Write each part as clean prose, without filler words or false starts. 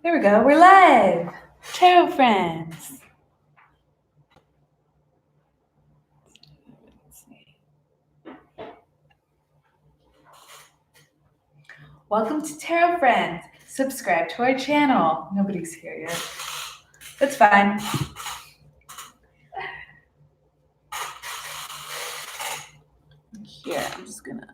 There we go. We're live. Tarot friends. Welcome to Tarot Friends. Subscribe to our channel. Nobody's here yet. That's fine. Here, I'm just gonna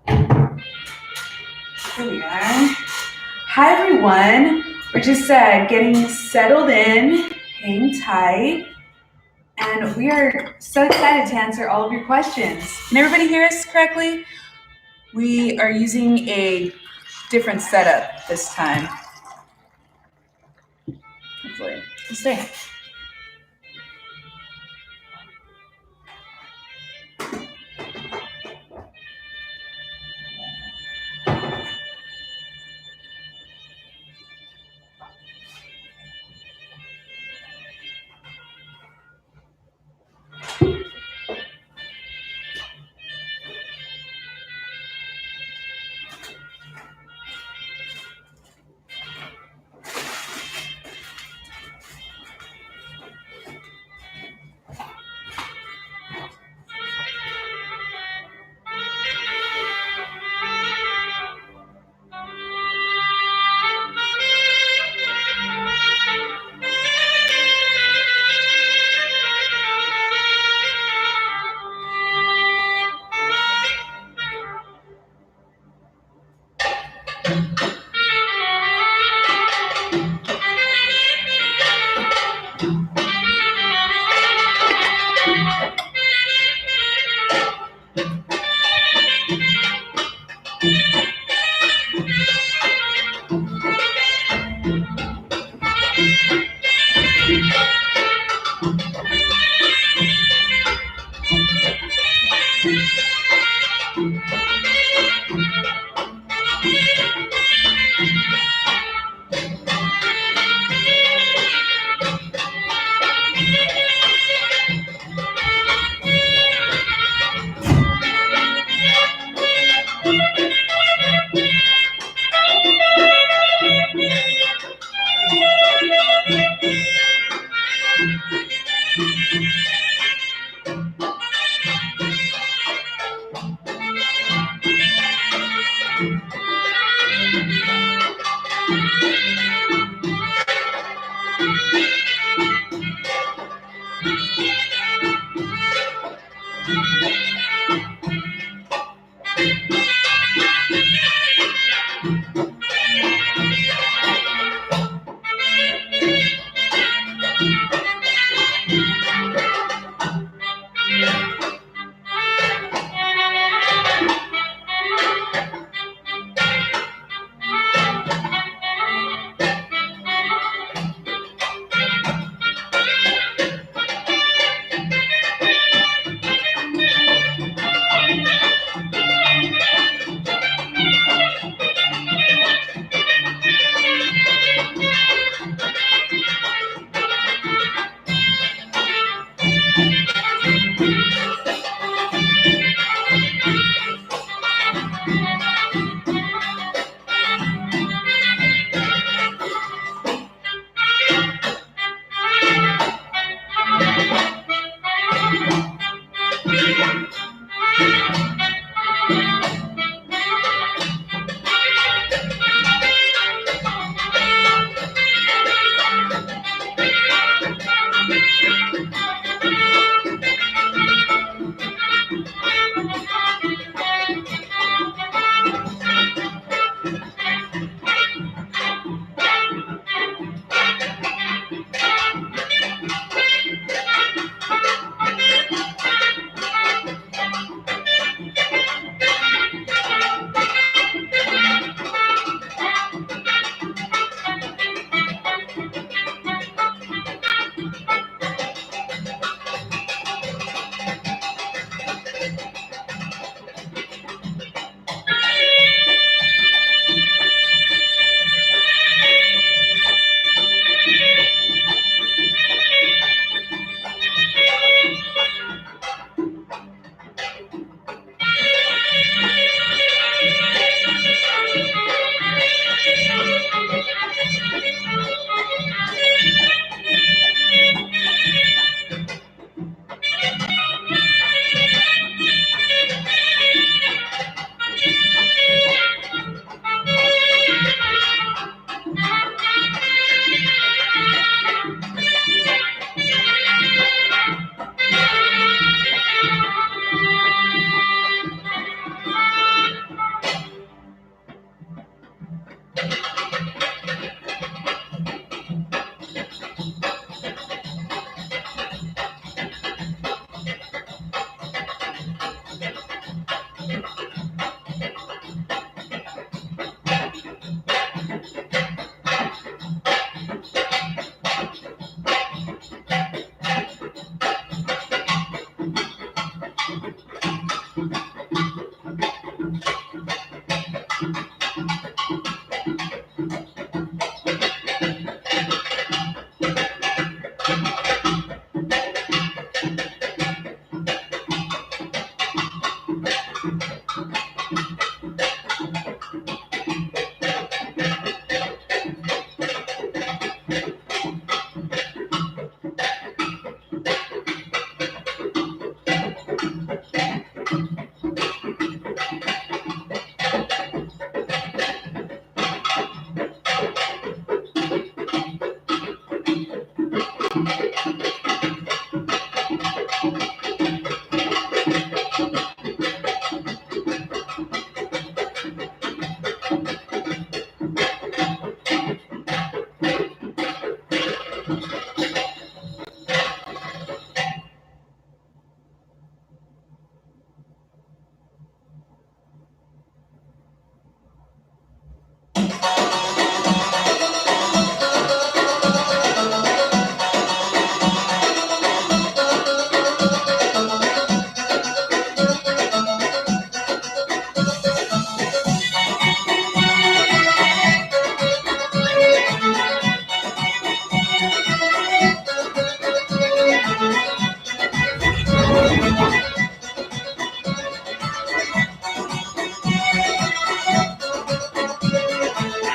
Here we are. Hi everyone. We're just getting settled in, hang tight, and we are so excited to answer all of your questions. Can everybody hear us correctly? We are using a different setup this time. Hopefully, stay.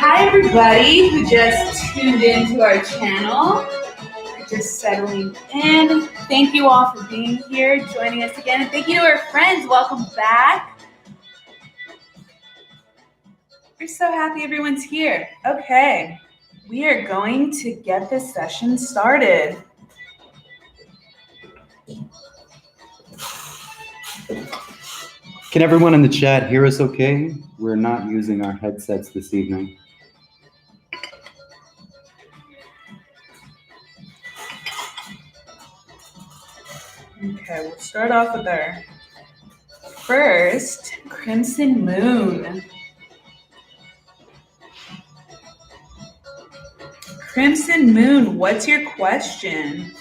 Hi, everybody who just tuned into our channel. We're just settling in. Thank you all for being here, joining us again. And thank you to our friends. Welcome back. We're so happy everyone's here. Okay, we are going to get this session started. Can everyone in the chat hear us okay? We're not using our headsets this evening. Okay, we'll start off with our first Crimson Moon. Crimson Moon, what's your question?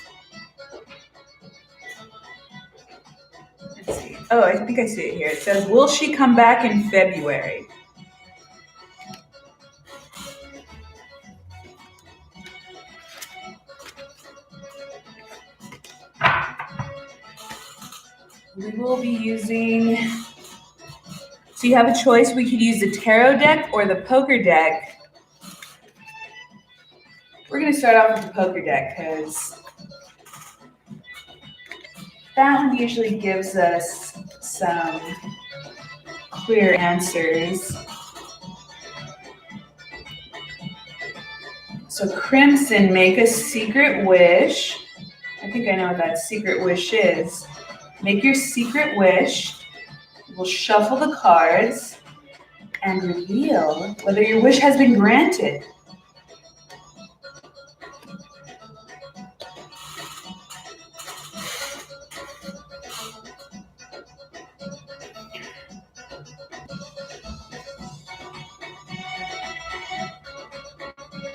Let's see. Oh, I think I see it here. It says, will she come back in February? We will be using, so you have a choice. We could use the tarot deck or the poker deck. We're going to start off with the poker deck because that one usually gives us some clear answers. So Crimson, make a secret wish. I think I know what that secret wish is. Make your secret wish. We'll shuffle the cards and reveal whether your wish has been granted.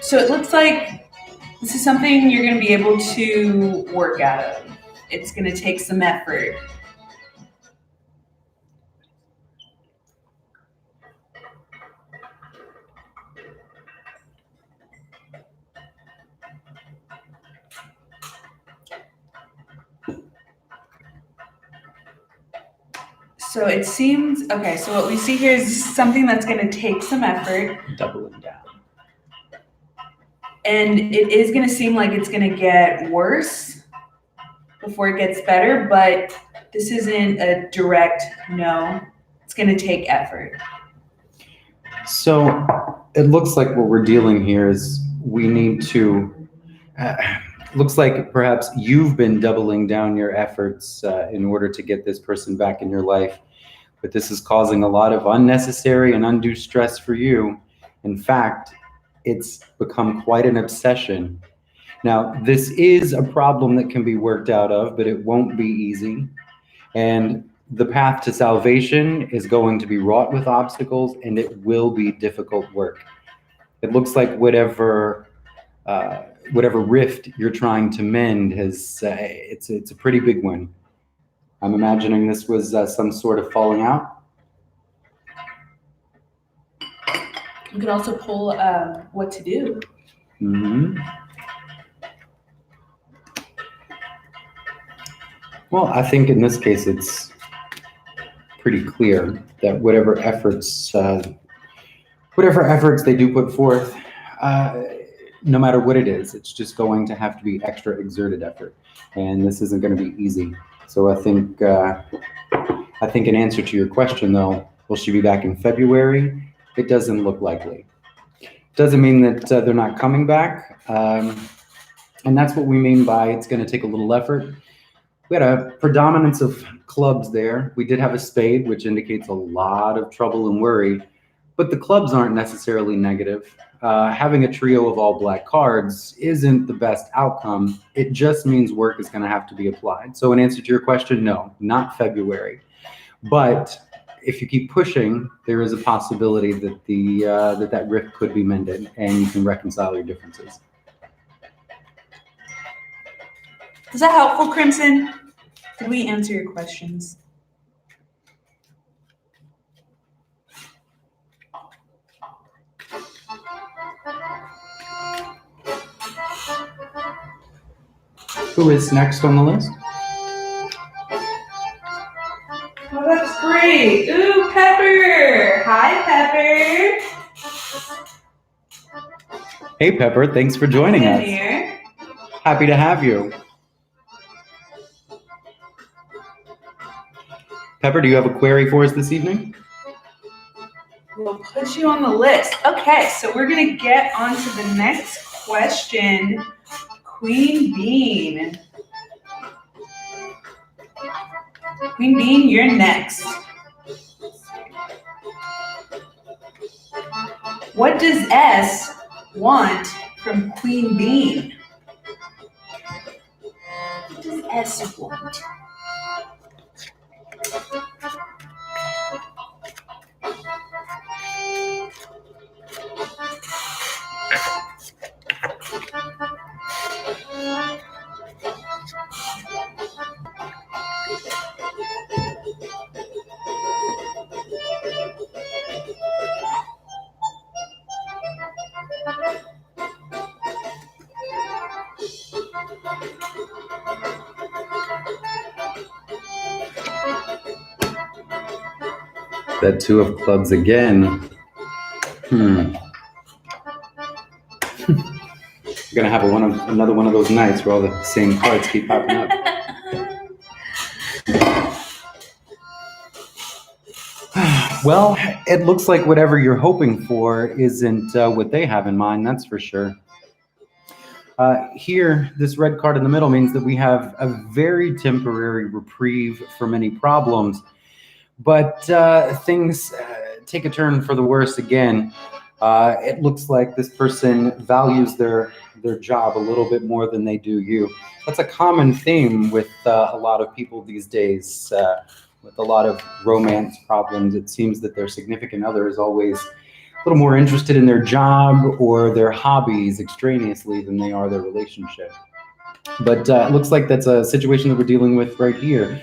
So it looks like this is something you're going to be able to work out of. It's going to take some effort. So it seems, okay, so what we see here is something that's going to take some effort. Doubling down. And it is going to seem like it's going to get worse before it gets better, but this isn't a direct no. It's going to take effort. So it looks like what we're dealing here is we need to, looks like perhaps you've been doubling down your efforts in order to get this person back in your life, but this is causing a lot of unnecessary and undue stress for you. In fact, it's become quite an obsession. Now, this is a problem that can be worked out of, but it won't be easy. And the path to salvation is going to be wrought with obstacles, and it will be difficult work. It looks like whatever rift you're trying to mend has it's a pretty big one. I'm imagining this was some sort of falling out. You could also pull what to do. Well, I think in this case it's pretty clear that whatever efforts they do put forth, no matter what it is, it's just going to have to be extra exerted effort, and this isn't going to be easy. So I think in answer to your question, though, will she be back in February? It doesn't look likely. Doesn't mean that they're not coming back, and that's what we mean by it's going to take a little effort. We had a predominance of clubs there. We did have a spade, which indicates a lot of trouble and worry, but the clubs aren't necessarily negative. Having a trio of all black cards isn't the best outcome. It just means work is going to have to be applied. So in answer to your question, no, not February. But if you keep pushing, there is a possibility that that rift could be mended and you can reconcile your differences. Is that helpful, Crimson? Did we answer your questions? Who is next on the list? Oh, that's great. Ooh, Pepper. Hi, Pepper. Hey, Pepper. Thanks for joining us. Here. Happy to have you. Pepper, do you have a query for us this evening? We'll put you on the list. Okay, so we're going to get on to the next question. Queen Bean. Queen Bean, you're next. What does S want from Queen Bean? What does S want? That two of clubs again. You're gonna have another one of those nights where all the same cards keep popping up. Well, it looks like whatever you're hoping for isn't what they have in mind, that's for sure. Here, this red card in the middle means that we have a very temporary reprieve from any problems, but things take a turn for the worse again. It looks like this person values their job a little bit more than they do you. That's a common theme with a lot of people these days. With a lot of romance problems, it seems that their significant other is always a little more interested in their job or their hobbies extraneously than they are their relationship. But it looks like that's a situation that we're dealing with right here.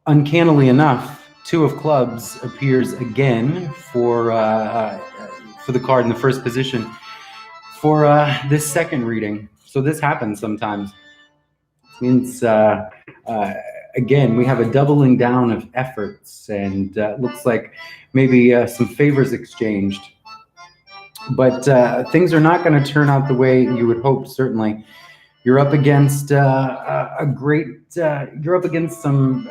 Uncannily enough, two of clubs appears again for the card in the first position for this second reading. So this happens sometimes. It means again, we have a doubling down of efforts, and it looks like maybe some favors exchanged. But things are not going to turn out the way you would hope, certainly. You're up against you're up against some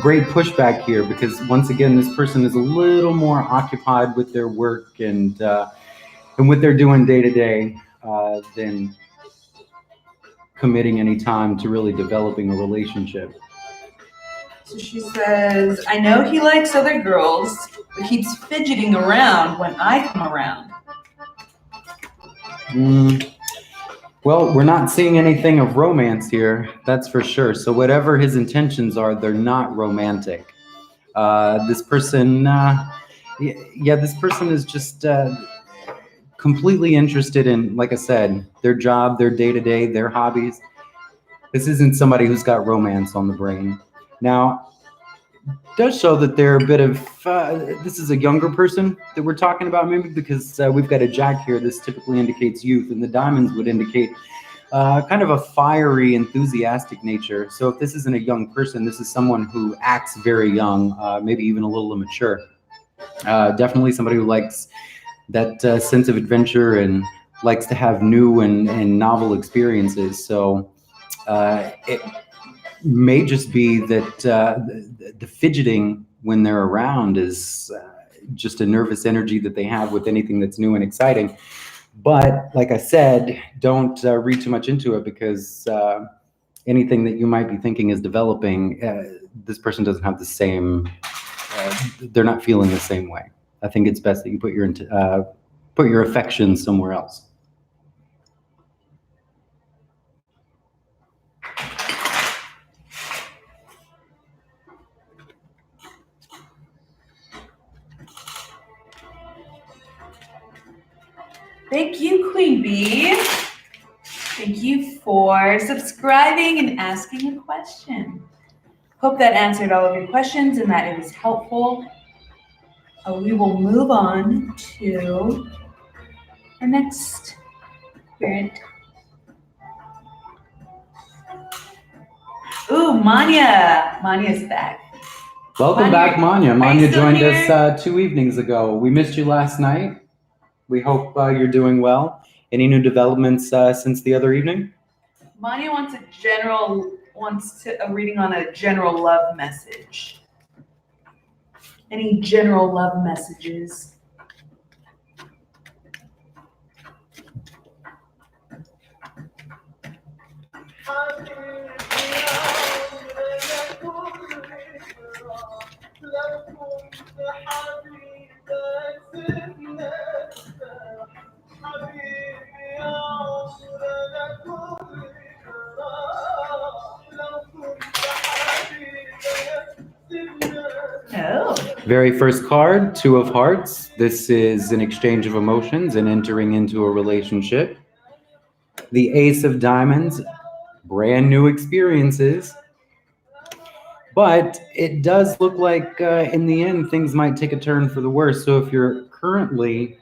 great pushback here, because once again, this person is a little more occupied with their work and what they're doing day to day than committing any time to really developing a relationship. So she says, I know he likes other girls, but keeps fidgeting around when I come around. Well, we're not seeing anything of romance here, that's for sure. So whatever his intentions are, they're not romantic. This person, this person is just completely interested in, like I said, their job, their day-to-day, their hobbies. This isn't somebody who's got romance on the brain. Now, it does show that they're a bit of, this is a younger person that we're talking about, maybe because we've got a jack here. This typically indicates youth, and the diamonds would indicate kind of a fiery, enthusiastic nature. So if this isn't a young person, this is someone who acts very young, maybe even a little immature. Definitely somebody who likes that sense of adventure and likes to have new and novel experiences. So it may just be that the fidgeting when they're around is just a nervous energy that they have with anything that's new and exciting. But like I said, don't read too much into it, because anything that you might be thinking is developing, this person doesn't have the same, they're not feeling the same way. I think it's best that you put your affections somewhere else. Thank you, Queen Bee. Thank you for subscribing and asking a question. Hope that answered all of your questions and that it was helpful. We will move on to our next spirit. Ooh, Manya. Manya's back. Welcome back, Manya. you Manya still joined here? us 2 evenings ago. We missed you last night. We hope you're doing well. Any new developments since the other evening? Manya wants a reading on a general love message. Any general love messages? Oh. Very first card, Two of Hearts. This is an exchange of emotions and entering into a relationship. The Ace of Diamonds, brand new experiences. But it does look like in the end, things might take a turn for the worse. So if you're currently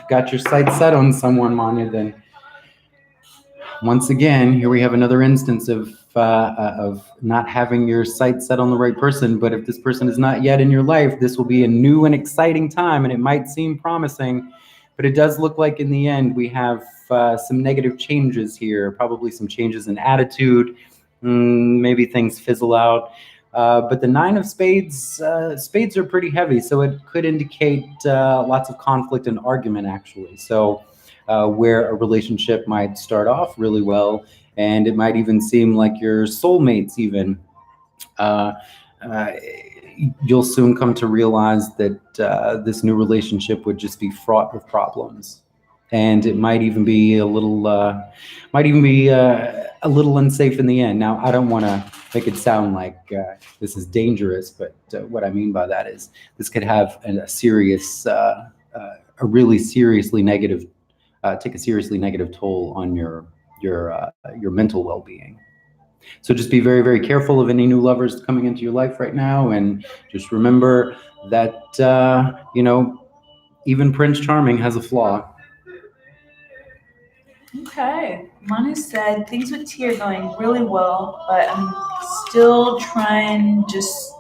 got your sights set on someone, Manya, then once again, here we have another instance of not having your sights set on the right person. But if this person is not yet in your life, this will be a new and exciting time, and it might seem promising, but it does look like in the end we have some negative changes here, probably some changes in attitude. Maybe things fizzle out. But the Nine of Spades, spades are pretty heavy, so it could indicate lots of conflict and argument, actually. So where a relationship might start off really well, and it might even seem like your soulmates even. You'll soon come to realize that this new relationship would just be fraught with problems. And it might even be a little unsafe in the end. Now, I don't want to make it sound like this is dangerous, but what I mean by that is this could have a really seriously negative, take a seriously negative toll on your mental well-being. So just be very, very careful of any new lovers coming into your life right now, and just remember that even Prince Charming has a flaw. Okay. Manu said things with T are going really well, but I'm still trying to just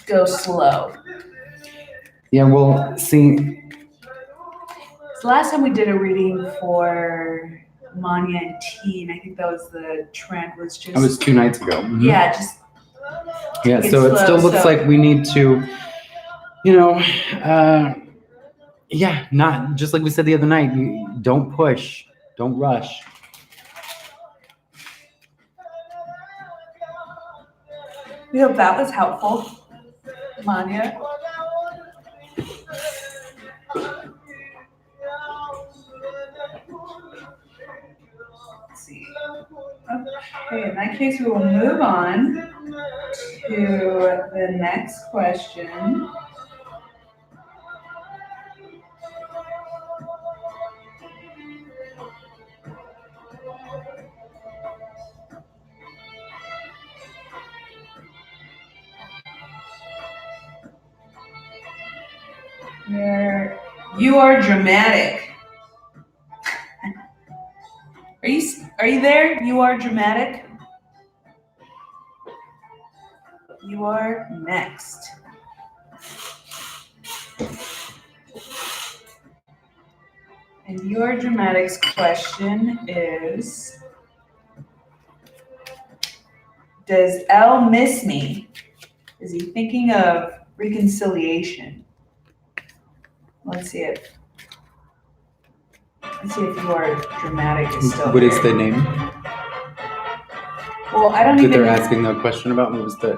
go slow. Yeah, well, see. So last time we did a reading for Manya and T, and I think that was the trend was just. That was 2 nights ago. Mm-hmm. Yeah, just. Yeah, so it still looks like we need to, not just like we said the other night. Don't push, don't rush. We hope that was helpful, Manya. Let's see. Okay, in that case, we will move on to the next question. You are dramatic. Are you there? You are dramatic. You are next. And your dramatics question is, does L miss me? Is he thinking of reconciliation? Let's see if your dramatic is still What here. is the name Well, I don't that even. they're asking a question about? What was the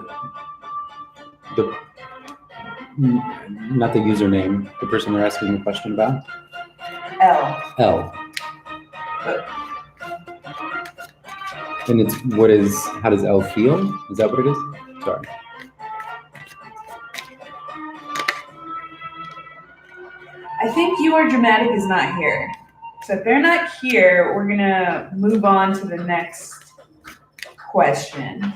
not the username, the person they're asking the question about? L. L. But And it's how does L feel? Is that what it is? Sorry. I think you are dramatic is not here. So if they're not here, we're gonna move on to the next question.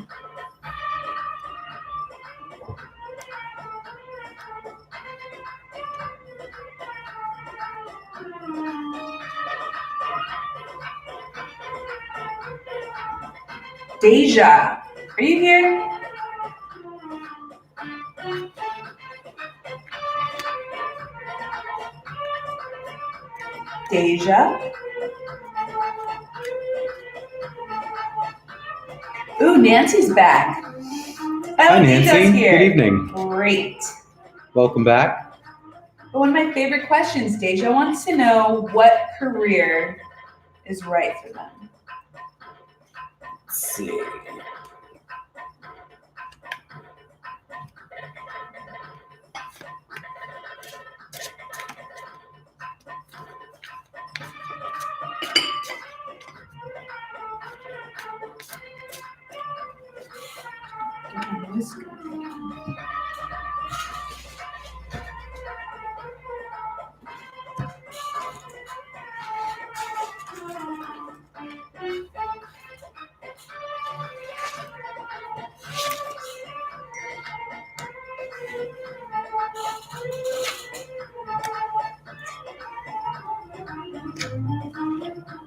Deja, are you here? Deja? Ooh, Nancy's back. Hi, Deja's Nancy. here. Good evening. Great. Welcome back. One of my favorite questions, Deja wants to know what career is right for them. Let's see.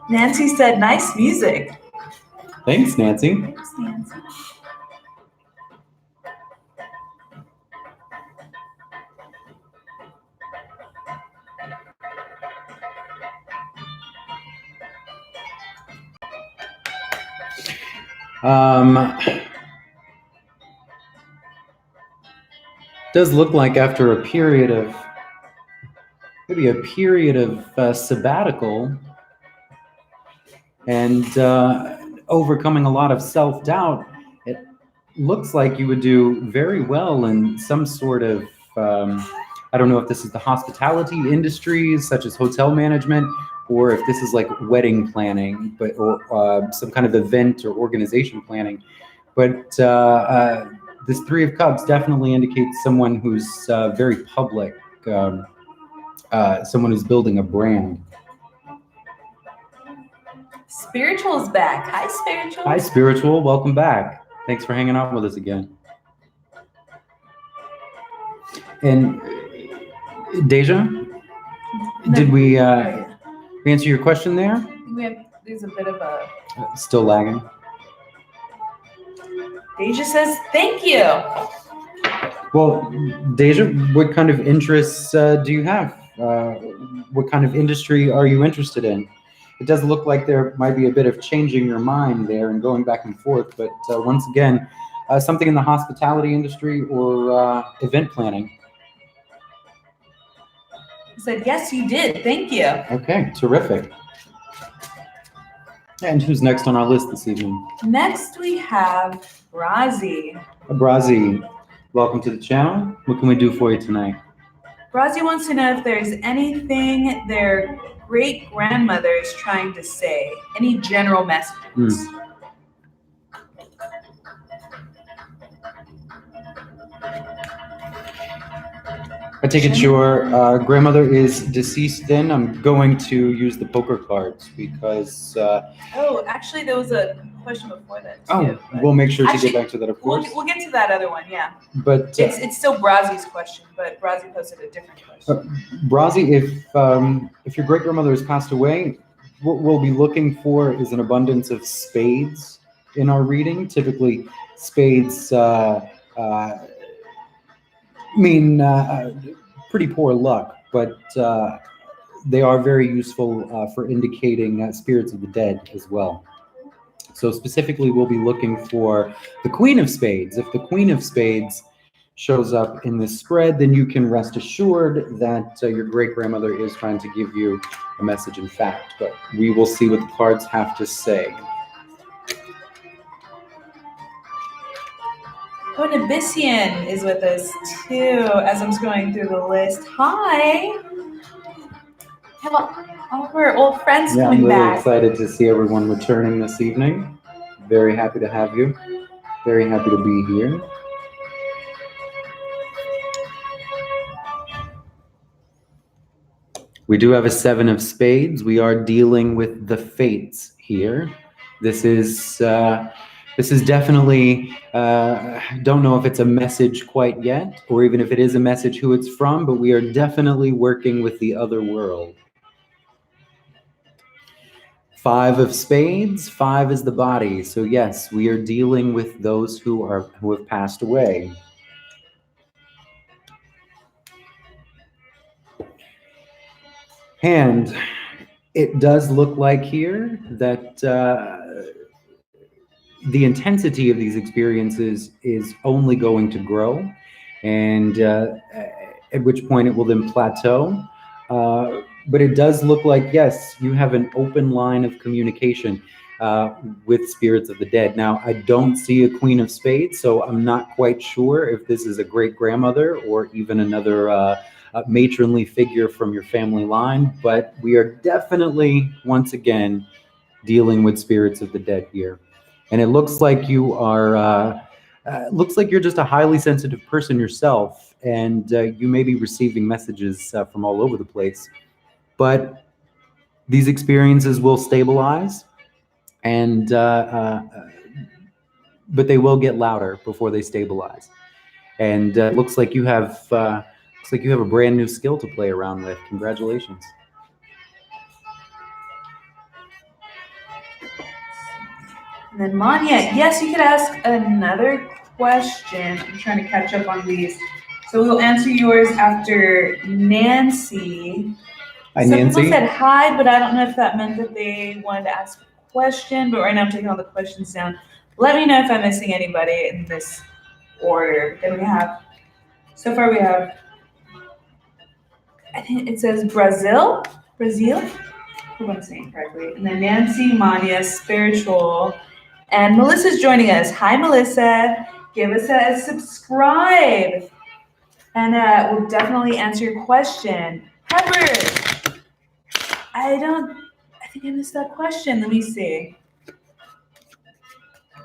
Nancy said, nice music. Thanks, Nancy. Thanks, Nancy. Does look like after a period of sabbatical and overcoming a lot of self-doubt, it looks like you would do very well in some sort of I don't know if this is the hospitality industries such as hotel management, or if this is like wedding planning, or some kind of event or organization planning. But this Three of Cups definitely indicates someone who's very public, someone who's building a brand. Spiritual is back. Hi, Spiritual. Hi, Spiritual. Welcome back. Thanks for hanging out with us again. And Deja, did we answer your question there? There's a bit of a... Still lagging. Deja says, thank you. Well, Deja, what kind of interests do you have? What kind of industry are you interested in? It does look like there might be a bit of changing your mind there and going back and forth, but once again, something in the hospitality industry or event planning. I said, yes, you did. Thank you. Okay, terrific. And who's next on our list this evening? Next, we have Brazi. Brazi, welcome to the channel. What can we do for you tonight? Brazi wants to know if there's anything their great-grandmother is trying to say, any general messages. I take it your grandmother is deceased then? I'm going to use the poker cards because... Oh, actually, there was a question before that too. Oh, but- we'll make sure to Actually, get back to that, of course. We'll get to that other one, yeah. But It's still Brazi's question, but Brazi posted a different question. Brazi, if your great grandmother has passed away, what we'll be looking for is an abundance of spades in our reading. Typically, spades mean pretty poor luck, but they are very useful for indicating spirits of the dead as well. So specifically, we'll be looking for the Queen of Spades. If the Queen of Spades shows up in this spread, then you can rest assured that your great-grandmother is trying to give you a message in fact. But we will see what the cards have to say. Oh, Nabisian is with us too, as I'm going through the list. Hi! Have all of our old friends Yeah, I'm coming really back. excited to see everyone returning this evening. Very happy to have you. Very happy to be here. We do have a 7 of spades. We are dealing with the fates here. This is definitely, don't know if it's a message quite yet, or even if it is a message who it's from, but we are definitely working with the other world. 5 of spades, 5 is the body. So yes, we are dealing with those who have passed away. And it does look like here that the intensity of these experiences is only going to grow, and at which point it will then plateau. But it does look like, yes, you have an open line of communication with spirits of the dead. Now, I don't see a Queen of Spades, so I'm not quite sure if this is a great-grandmother or even another matronly figure from your family line, but we are definitely, once again, dealing with spirits of the dead here. And it looks like you are, looks like you're just a highly sensitive person yourself, and you may be receiving messages from all over the place. But these experiences will stabilize, and but they will get louder before they stabilize. And it looks like you have a brand new skill to play around with. Congratulations. And then Manya, yes, you could ask another question. I'm trying to catch up on these. So we'll answer yours after Nancy. Hi, Some Nancy. people said hi, but I don't know if that meant that they wanted to ask a question. But right now I'm taking all the questions down. Let me know if I'm missing anybody in this order. Then we have, so far we have, I think it says Brazil. Hope I'm saying correctly. And then Nancy, Manya, Spiritual, and Melissa's joining us. Hi, Melissa. Give us a subscribe, and we'll definitely answer your question. Pepper. I think I missed that question. Let me see.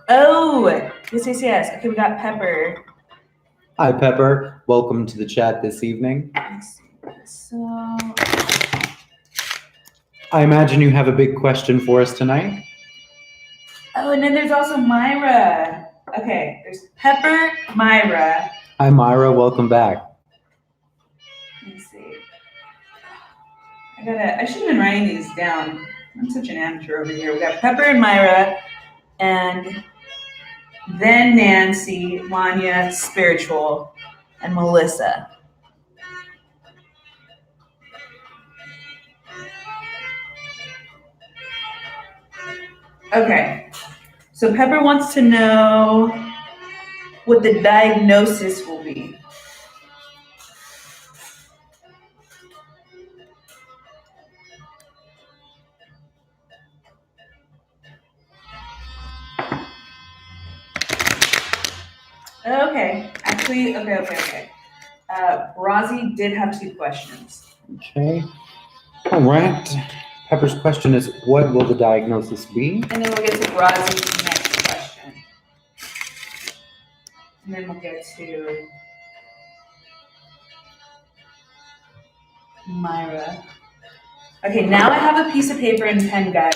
Oh, yes. Okay, we got Pepper. Hi, Pepper. Welcome to the chat this evening. Let's see. So, I imagine you have a big question for us tonight. oh, and then there's also Myra. Okay, there's Pepper, Myra. Hi, Myra. Welcome back. Let me see. I should have been writing these down. I'm such an amateur over here. We got Pepper and Myra, and then Nancy, Manya, Spiritual, and Melissa. Okay, so Pepper wants to know what the diagnosis will be. Okay, actually, okay. Brazi did have 2 questions. Okay. All right. Pepper's question is, what will the diagnosis be? And then we'll get to Brazi's next question. And then we'll get to Myra. Okay, now I have a piece of paper and pen, guys.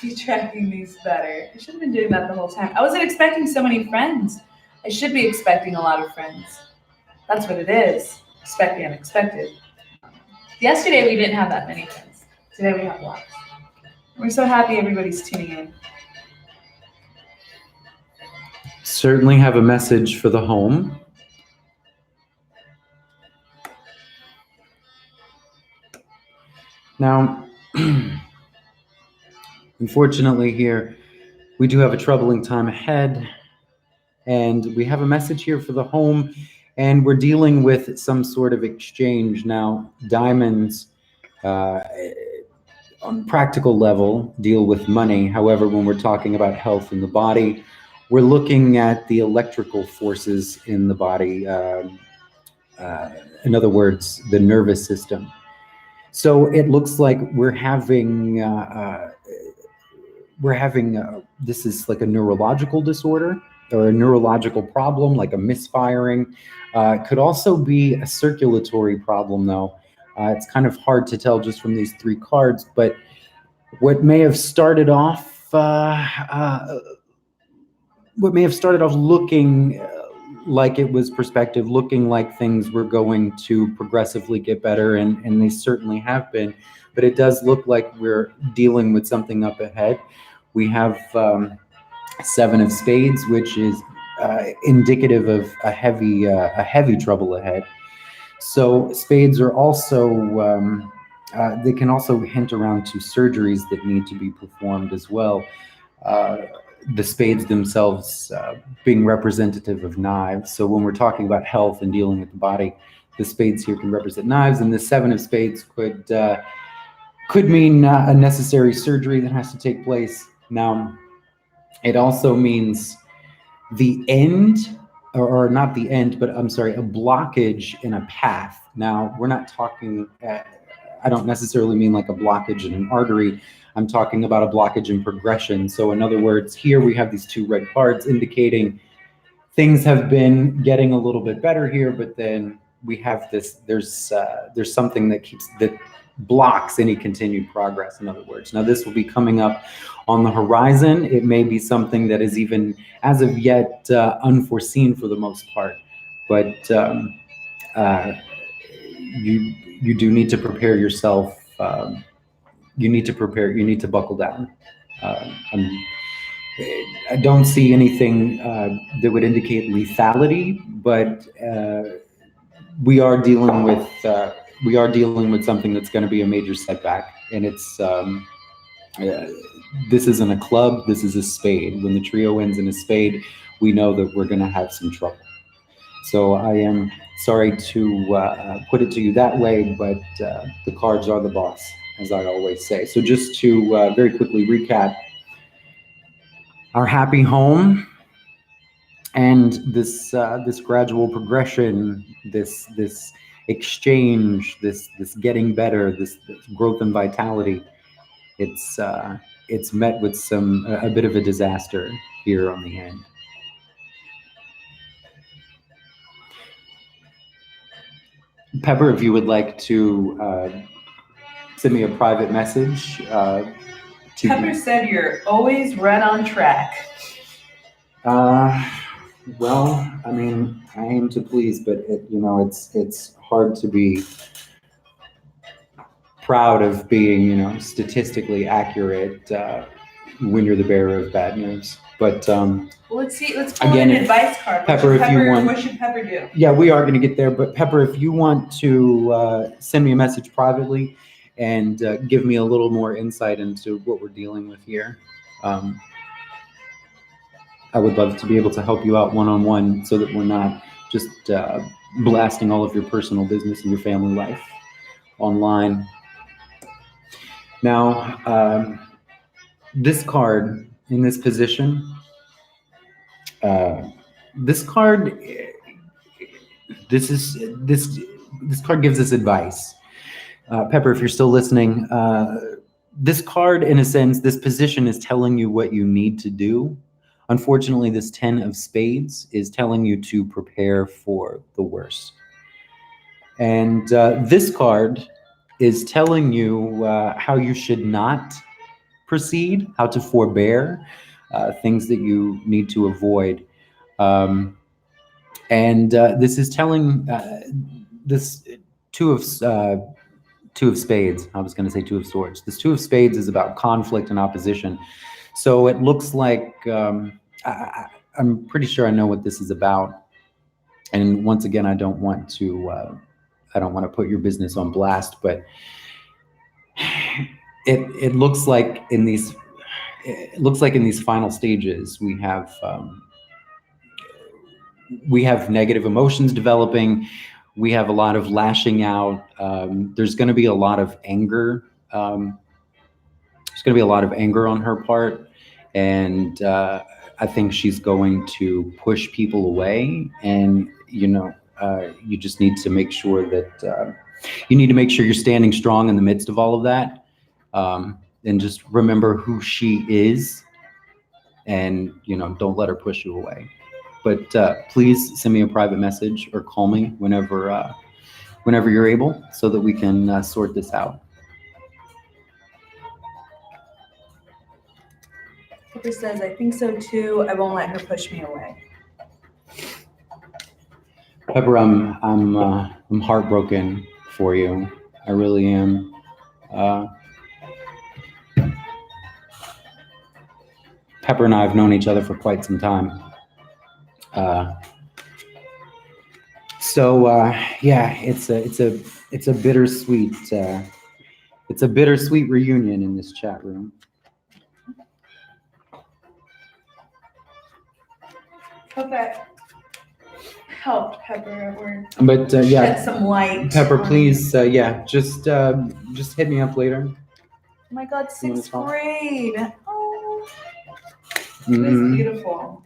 be tracking these better. I should have been doing that the whole time. I wasn't expecting so many friends. I should be expecting a lot of friends. That's what it is. Expect the unexpected. Yesterday we didn't have that many friends. Today we have lots. We're so happy everybody's tuning in. Certainly have a message for the home. Now, unfortunately here, we do have a troubling time ahead, and we have a message here for the home, and we're dealing with some sort of exchange. Now, diamonds, on practical level, deal with money. However, when we're talking about health in the body, we're looking at the electrical forces in the body. In other words, the nervous system. So it looks like we're having this is like a neurological disorder or a neurological problem, like a misfiring. Could also be a circulatory problem, though. It's kind of hard to tell just from these three cards, but what may have started off looking like it was perspective, looking like things were going to progressively get better, and they certainly have been, but it does look like we're dealing with something up ahead. We have Seven of Spades, which is indicative of a heavy trouble ahead. So spades are also, they can also hint around to surgeries that need to be performed as well. The spades themselves being representative of knives. So when we're talking about health and dealing with the body, the spades here can represent knives, and the Seven of Spades could mean a necessary surgery that has to take place. Now, it also means the end, or not the end, but I'm sorry, a blockage in a path. Now, we're not talking, I don't necessarily mean like a blockage in an artery. I'm talking about a blockage in progression. So in other words, here we have these two red cards indicating things have been getting a little bit better here, but then we have this, there's something that blocks any continued progress, in other words. Now, this will be coming up on the horizon. It may be something that is even, as of yet, unforeseen for the most part, but you do need to prepare yourself. You need to buckle down. I don't see anything that would indicate lethality, but we are dealing with something that's going to be a major setback, and it's this isn't a club, this is a spade. When the trio ends in a spade, we know that we're going to have some trouble. So I am sorry to put it to you that way, but the cards are the boss, as I always say. So just to very quickly recap, our happy home and this gradual progression, this exchange, this getting better, this growth and vitality, it's met with a bit of a disaster here on the end. Pepper, if you would like to send me a private message. Pepper said you're always right on track. Well, I mean, I aim to please, but it's hard to be proud of being, statistically accurate when you're the bearer of bad news. But well, let's pull an advice card. Pepper, what should Pepper do? Yeah, we are going to get there. But Pepper, if you want to send me a message privately and give me a little more insight into what we're dealing with here, I would love to be able to help you out one-on-one so that we're not just blasting all of your personal business and your family life online. Now, this card in this position, this card gives us advice. Pepper, if you're still listening, this card, in a sense, this position is telling you what you need to do. Unfortunately, this 10 of Spades is telling you to prepare for the worst. And this card is telling you how you should not proceed, how to forbear, things that you need to avoid. And this is telling this two of spades. I was going to say two of swords. This two of spades is about conflict and opposition. So it looks like I'm pretty sure I know what this is about. And once again, I don't want to put your business on blast, but it looks like in these final stages we have negative emotions developing. We have a lot of lashing out. There's going to be a lot of anger. There's going to be a lot of anger on her part, and I think she's going to push people away. And you just need to make sure that you're standing strong in the midst of all of that, and just remember who she is, and don't let her push you away. But please send me a private message or call me whenever you're able, so that we can sort this out. Pepper says, I think so too. I won't let her push me away. Pepper, I'm heartbroken for you. I really am. Pepper and I have known each other for quite some time. Yeah, it's a bittersweet reunion in this chat room. Hope that helped, Pepper, or But shed some light. Pepper, please, just hit me up later. Oh my God, 6th grade. Oh, Mm-hmm. That's beautiful.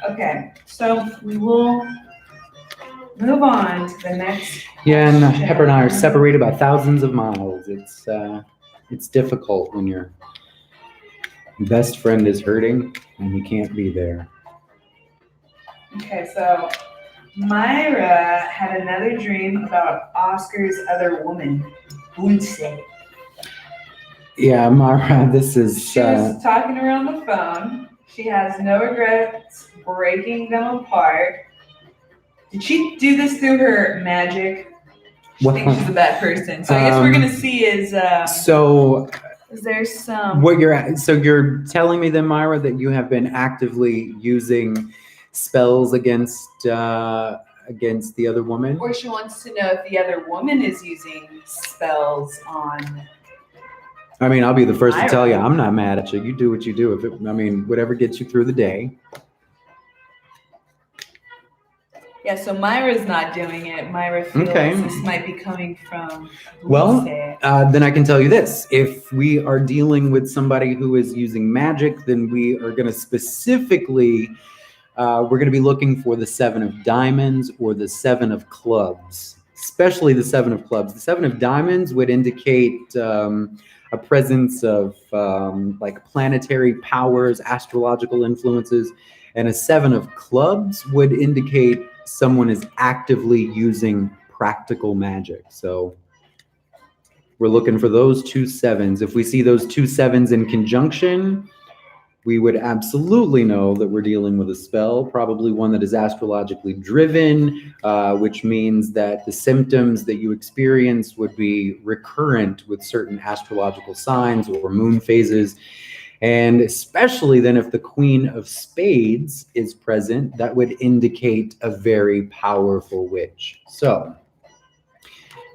Okay, so we will move on to the next. Yeah, and Pepper and I are separated by thousands of miles. It's difficult when your best friend is hurting and you can't be there. Okay, so Myra had another dream about Oscar's other woman, Dulce. Yeah, Myra, this is... She was talking to her on the phone. She has no regrets breaking them apart. Did she do this through her magic? She thinks she's a bad person. So I guess we're going to see is there some... So you're telling me then, Myra, that you have been actively using spells against the other woman? Or she wants to know if the other woman is using spells on... I mean, I'll be the first to tell you, I'm not mad at you. You do what you do. Whatever gets you through the day. Yeah, so Myra's not doing it. Myra feels this might be coming from... Well, then I can tell you this. If we are dealing with somebody who is using magic, then we are going to specifically... we're going to be looking for the 7 of diamonds or the 7 of clubs, especially the 7 of clubs. The 7 of diamonds would indicate a presence of like planetary powers, astrological influences, and a 7 of clubs would indicate someone is actively using practical magic. So we're looking for those 2 7s. If we see those 2 7s in conjunction, we would absolutely know that we're dealing with a spell, probably one that is astrologically driven, which means that the symptoms that you experience would be recurrent with certain astrological signs or moon phases. And especially then if the Queen of Spades is present, that would indicate a very powerful witch. So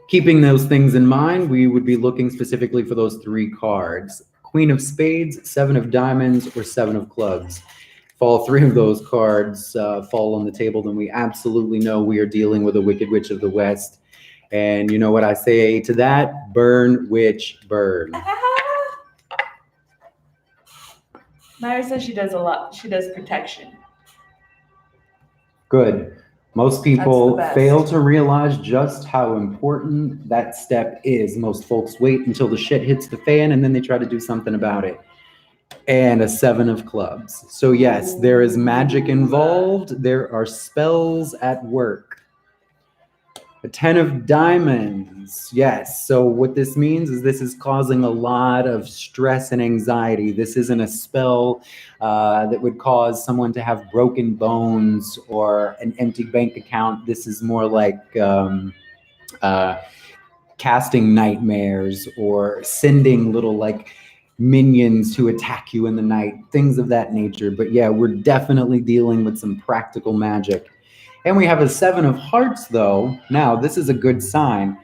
keeping those things in mind, we would be looking specifically for those 3 cards. Queen of Spades, 7 of diamonds, or 7 of clubs. If all 3 of those cards fall on the table, then we absolutely know we are dealing with a Wicked Witch of the West. And you know what I say to that? Burn, witch, burn. Myra says she does a lot. She does protection. Good. Most people fail to realize just how important that step is. Most folks wait until the shit hits the fan and then they try to do something about it. And a 7 of clubs. So yes, there is magic involved. There are spells at work. A 10 of diamonds. Yes. So what this means is this is causing a lot of stress and anxiety. This isn't a spell that would cause someone to have broken bones or an empty bank account. This is more like uh, casting nightmares or sending little like minions to attack you in the night, things of that nature. But yeah, we're definitely dealing with some practical magic. And we have a 7 of hearts, though. Now, this is a good sign.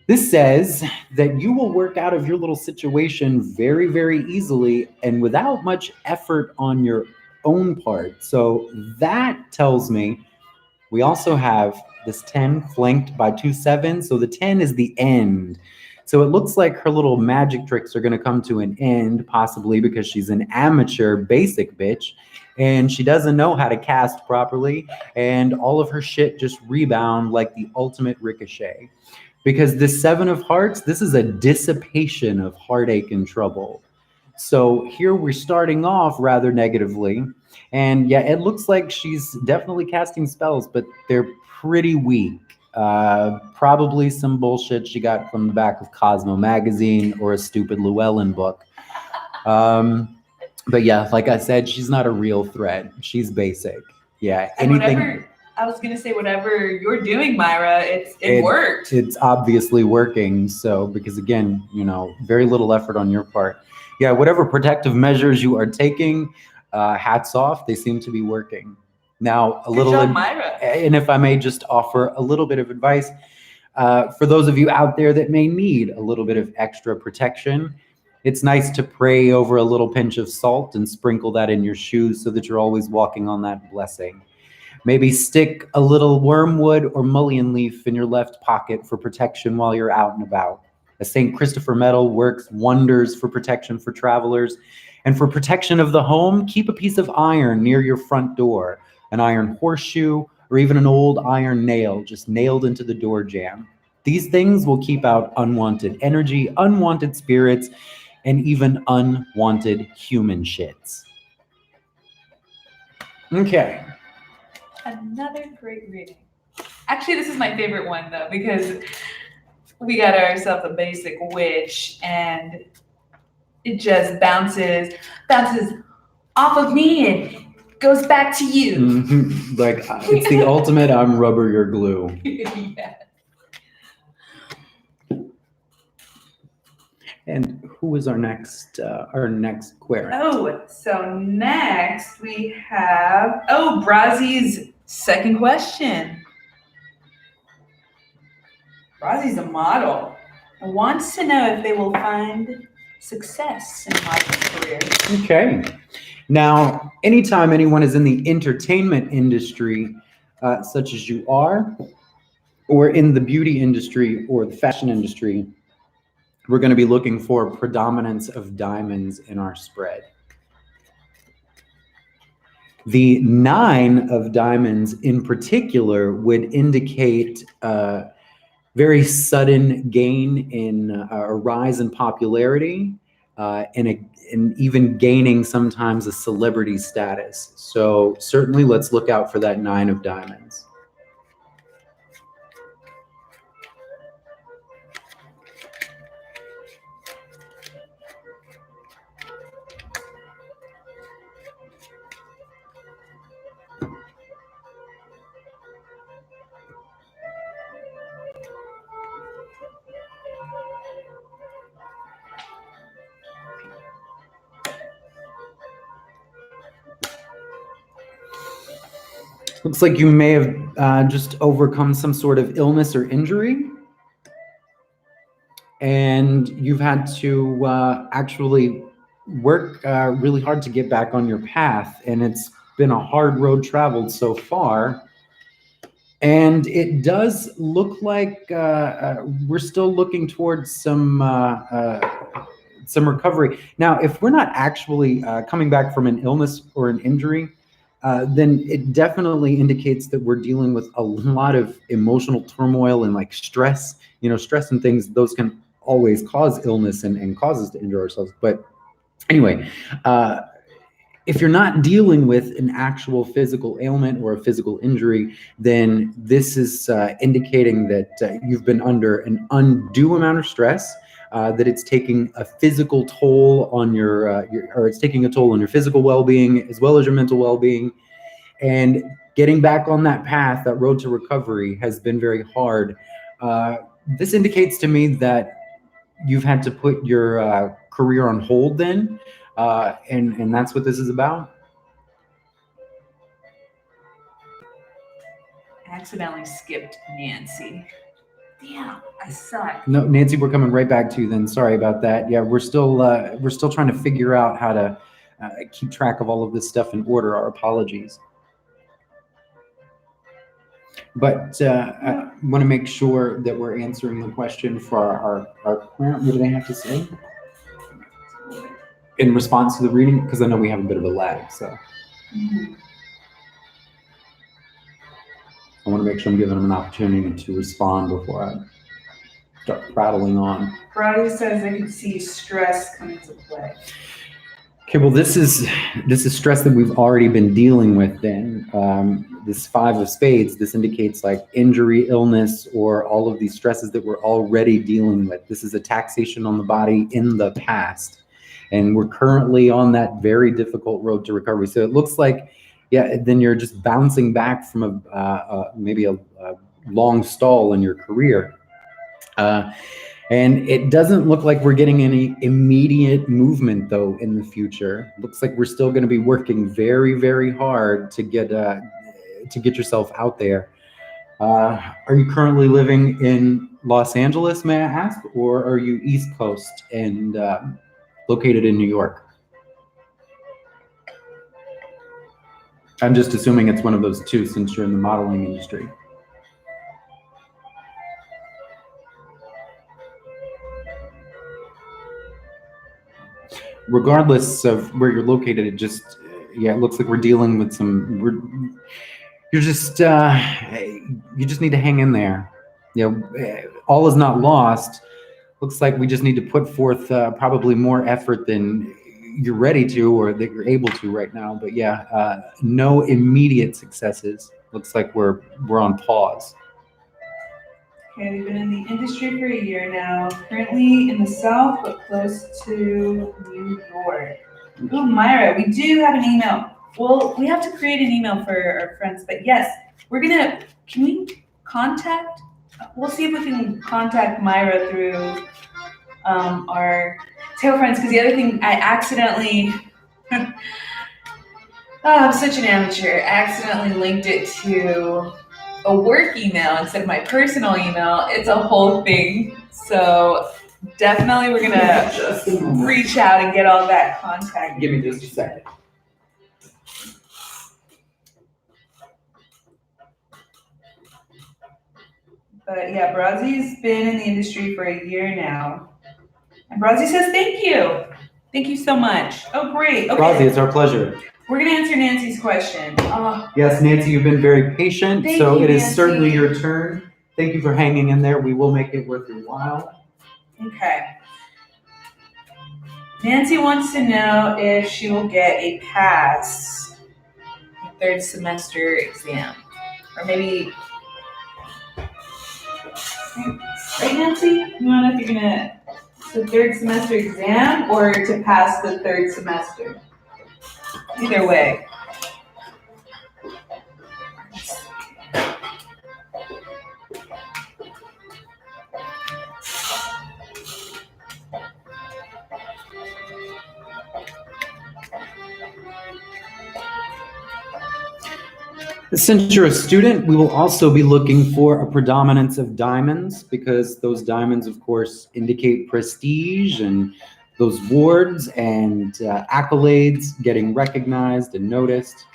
This says that you will work out of your little situation very, very easily and without much effort on your own part. So that tells me we also have this 10 flanked by 2 sevens. So the 10 is the end. So it looks like her little magic tricks are going to come to an end, possibly because she's an amateur basic bitch and she doesn't know how to cast properly. And all of her shit just rebound like the ultimate ricochet. Because this 7 of hearts, this is a dissipation of heartache and trouble. So here we're starting off rather negatively. And yeah, it looks like she's definitely casting spells, but they're pretty weak. Probably some bullshit she got from the back of Cosmo magazine or a stupid Llewellyn book. But yeah, like I said, she's not a real threat. She's basic. Yeah, And anything. whatever, I was gonna say, whatever you're doing, Myra, it worked. It's obviously working. So, because again, very little effort on your part. Yeah, whatever protective measures you are taking, hats off. They seem to be working. Now, Good job, Myra. and if I may just offer a little bit of advice for those of you out there that may need a little bit of extra protection, it's nice to pray over a little pinch of salt and sprinkle that in your shoes so that you're always walking on that blessing. Maybe stick a little wormwood or mullein leaf in your left pocket for protection while you're out and about. A St. Christopher medal works wonders for protection for travelers. And for protection of the home, keep a piece of iron near your front door, an iron horseshoe, or even an old iron nail just nailed into the door jamb. These things will keep out unwanted energy, unwanted spirits, and even unwanted human shits. Okay. Another great reading. Actually, this is my favorite one though, because we got ourselves a basic witch and it just bounces off of me and goes back to you. Mm-hmm. Like it's the ultimate I'm rubber, you're glue. Yeah. And who is our next query? Oh, so next we have Brazi's second question. Brazi's a model and wants to know if they will find success in a modeling career. Okay. Now, anytime anyone is in the entertainment industry, such as you are, or in the beauty industry or the fashion industry, we're going to be looking for predominance of diamonds in our spread. The 9 of diamonds in particular would indicate very sudden gain in a rise in popularity and even gaining sometimes a celebrity status. So certainly let's look out for that 9 of diamonds. Looks like you may have just overcome some sort of illness or injury. And you've had to actually work really hard to get back on your path. And it's been a hard road traveled so far. And it does look like we're still looking towards some recovery. Now, if we're not actually coming back from an illness or an injury, then it definitely indicates that we're dealing with a lot of emotional turmoil and like stress. Stress and things, those can always cause illness and cause us to injure ourselves. But anyway, if you're not dealing with an actual physical ailment or a physical injury, then this is indicating that you've been under an undue amount of stress, that it's taking a physical toll on or it's taking a toll on your physical well-being as well as your mental well-being. And getting back on that path, that road to recovery, has been very hard. This indicates to me that you've had to put your career on hold then, and that's what this is about. I accidentally skipped Nancy. Damn, I suck. No, Nancy, we're coming right back to you then. Sorry about that. Yeah, we're still trying to figure out how to keep track of all of this stuff in order. Our apologies. But I want to make sure that we're answering the question for our parent. What do they have to say in response to the reading? Because I know we have a bit of a lag, so I want to make sure I'm giving them an opportunity to respond before I start prattling on. Brody says I can see stress come into play. Okay, well, this is stress that we've already been dealing with then. This 5 of spades, this indicates like injury, illness, or all of these stresses that we're already dealing with. This is a taxation on the body in the past. And we're currently on that very difficult road to recovery. So it looks like, yeah, then you're just bouncing back from maybe a long stall in your career. And it doesn't look like we're getting any immediate movement, though, in the future. Looks like we're still going to be working very, very hard to get yourself out there. Are you currently living in Los Angeles, may I ask, or are you East Coast and located in New York? I'm just assuming it's one of those two since you're in the modeling industry. Regardless of where you're located, it just, yeah, it looks like we're dealing with you just need to hang in there. You know, all is not lost. Looks like we just need to put forth probably more effort than you're ready to or that you're able to right now. But yeah, no immediate successes. Looks like we're on pause. Okay, we've been in the industry for a year now. Currently in the South, but close to New York. Oh, Myra, we do have an email. Well, we have to create an email for our friends, but yes, can we contact? We'll see if we can contact Myra through our tail friends, because the other thing, I accidentally, I'm such an amateur, I accidentally linked it to a work email instead of my personal email. It's a whole thing. So definitely we're gonna reach out and get all that contact. Give me just a second. But yeah, Brazzy's been in the industry for a year now. And Brazzy says thank you. Thank you so much. Oh, great. Okay. Brazzy, it's our pleasure. We're going to answer Nancy's question. Yes, Nancy, you've been very patient, so it is Nancy. certainly your turn. Thank you for hanging in there. We will make it worth your while. Okay. Nancy wants to know if she will get a pass the 3rd semester exam. Or maybe, right, Nancy? You want to know if you're going to, the 3rd semester exam or to pass the 3rd semester? Either way. Since you're a student, we will also be looking for a predominance of diamonds, because those diamonds, of course, indicate prestige and those awards and accolades, getting recognized and noticed.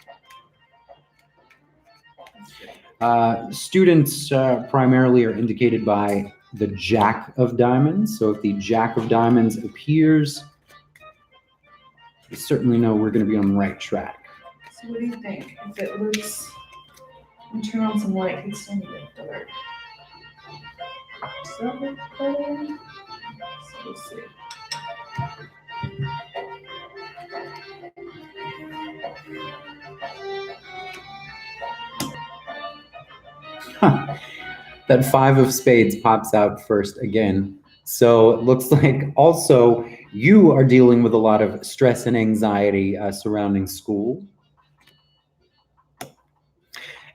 Students primarily are indicated by the Jack of Diamonds. So if the Jack of Diamonds appears, we certainly know we're going to be on the right track. So what do you think? If it looks, let me turn on some light. It's starting to get dark. Does that look better? So we'll see. That 5 of spades pops out first again. So it looks like also you are dealing with a lot of stress and anxiety surrounding school.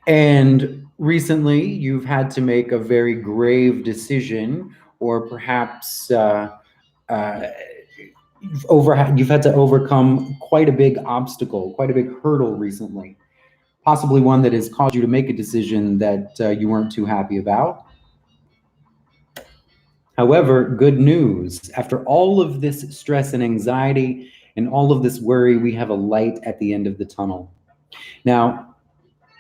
And recently you've had to make a very grave decision, or perhaps you've had to overcome quite a big obstacle, quite a big hurdle recently. Possibly one that has caused you to make a decision that you weren't too happy about. However, good news. After all of this stress and anxiety and all of this worry, we have a light at the end of the tunnel. Now,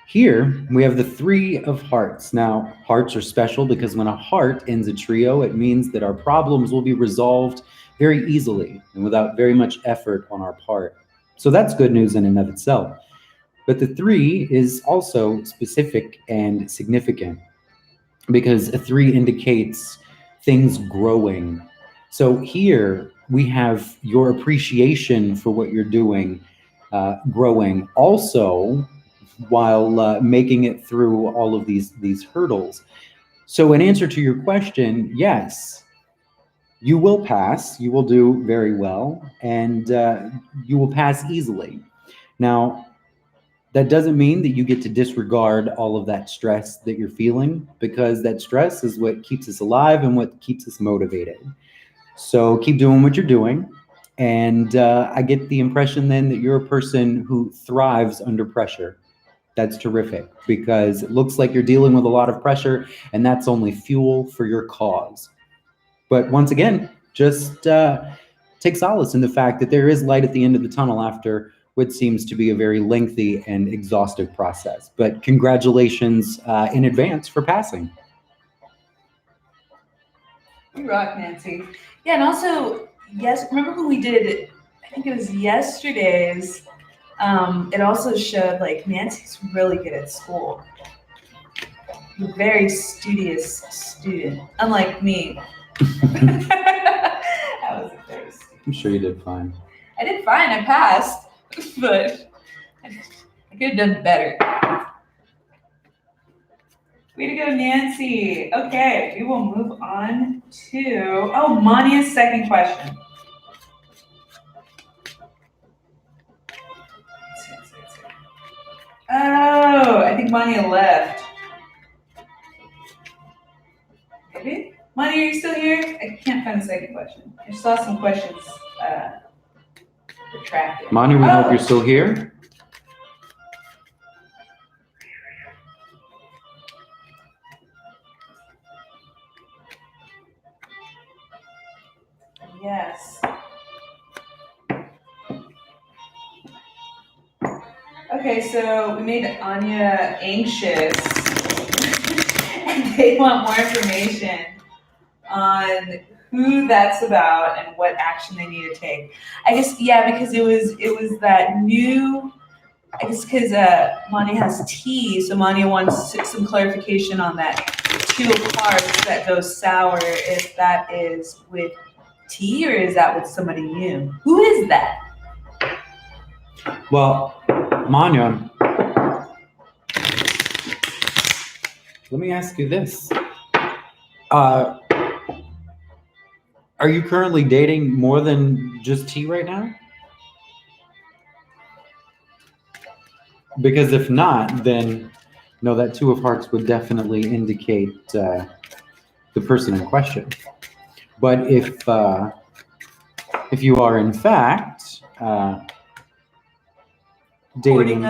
here we have the 3 of hearts. Now, hearts are special because when a heart ends a trio, it means that our problems will be resolved very easily and without very much effort on our part. So that's good news in and of itself. But the 3 is also specific and significant because a 3 indicates things growing. So here we have your appreciation for what you're doing growing, also while making it through all of these hurdles. So in answer to your question, yes, you will pass, you will do very well, and you will pass easily. Now, that doesn't mean that you get to disregard all of that stress that you're feeling, because that stress is what keeps us alive and what keeps us motivated. So keep doing what you're doing. And I get the impression then that you're a person who thrives under pressure. That's terrific, because it looks like you're dealing with a lot of pressure, and that's only fuel for your cause. But once again, just take solace in the fact that there is light at the end of the tunnel after what seems to be a very lengthy and exhaustive process. But congratulations in advance for passing. You rock, Nancy. Yeah, and also, yes, remember when we did, I think it was yesterday's, it also showed like Nancy's really good at school. You're a very studious student, unlike me. I was very studious. I'm sure you did fine. I did fine, I passed. But I could have done better. Way to go, Nancy. Okay, we will move on to, Mania's second question. Oh, I think Mania left. Maybe? Mania, are you still here? I can't find the second question. I saw some questions retracted. Manu, we hope you're still here. Yes. Okay, so we made Anya anxious and they want more information on who that's about and what action they need to take. I guess, yeah, because it was that new, I guess because Mania has tea, so Mania wants some clarification on that 2 of hearts that goes sour, if that is with tea or is that with somebody new? Who is that? Well, Manya, let me ask you this. Are you currently dating more than just T right now? Because if not, then no, that 2 of hearts would definitely indicate the person in question. But if you are in fact dating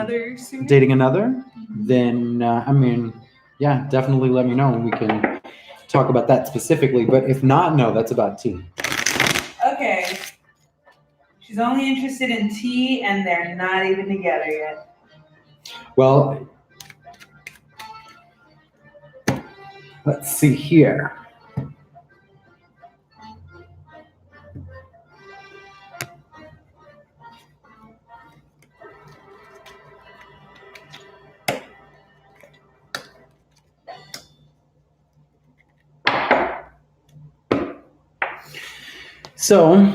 another, then I mean, yeah, definitely let me know and we can talk about that specifically. But if not, no, that's about T. Okay. She's only interested in T and they're not even together yet. Well, let's see here. So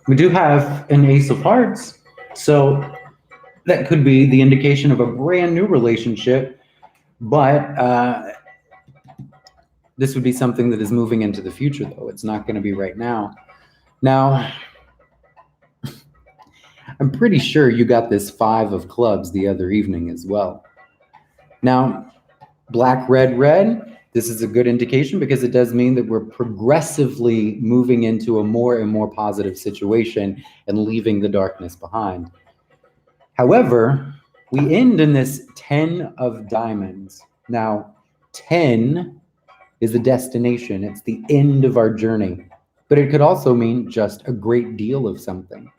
we do have an Ace of Hearts. So that could be the indication of a brand new relationship But this would be something that is moving into the future, though. It's not going to be right now. Now, I'm pretty sure you got this 5 of clubs the other evening as well. Now, black, red, red, this is a good indication because it does mean that we're progressively moving into a more and more positive situation and leaving the darkness behind. However, we end in this 10 of diamonds. Now, 10 is the destination. It's the end of our journey. But it could also mean just a great deal of something.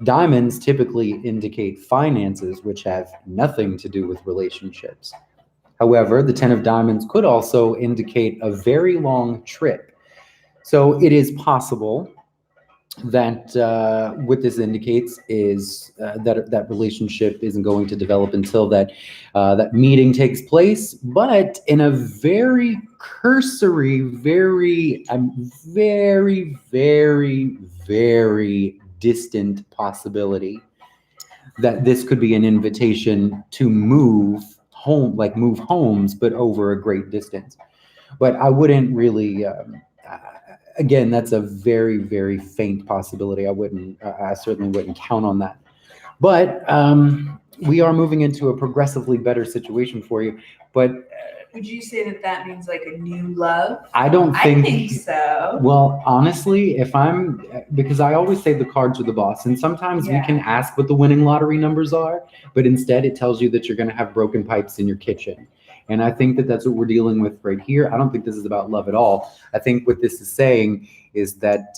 Diamonds typically indicate finances, which have nothing to do with relationships. However, the 10 of diamonds could also indicate a very long trip. So it is possible that what this indicates is that relationship isn't going to develop until that meeting takes place, but in a very cursory, very distant possibility that this could be an invitation to move home, like move homes, but over a great distance. But I wouldn't really. Again, that's a very faint possibility. I certainly wouldn't count on that. But we are moving into a progressively better situation for you. But would you say that means like a new love? I think so. Well, honestly, because I always say the cards are the boss, and sometimes we can ask what the winning lottery numbers are, but instead it tells you that you're going to have broken pipes in your kitchen. And I think that that's what we're dealing with right here. I don't think this is about love at all. I think what this is saying is that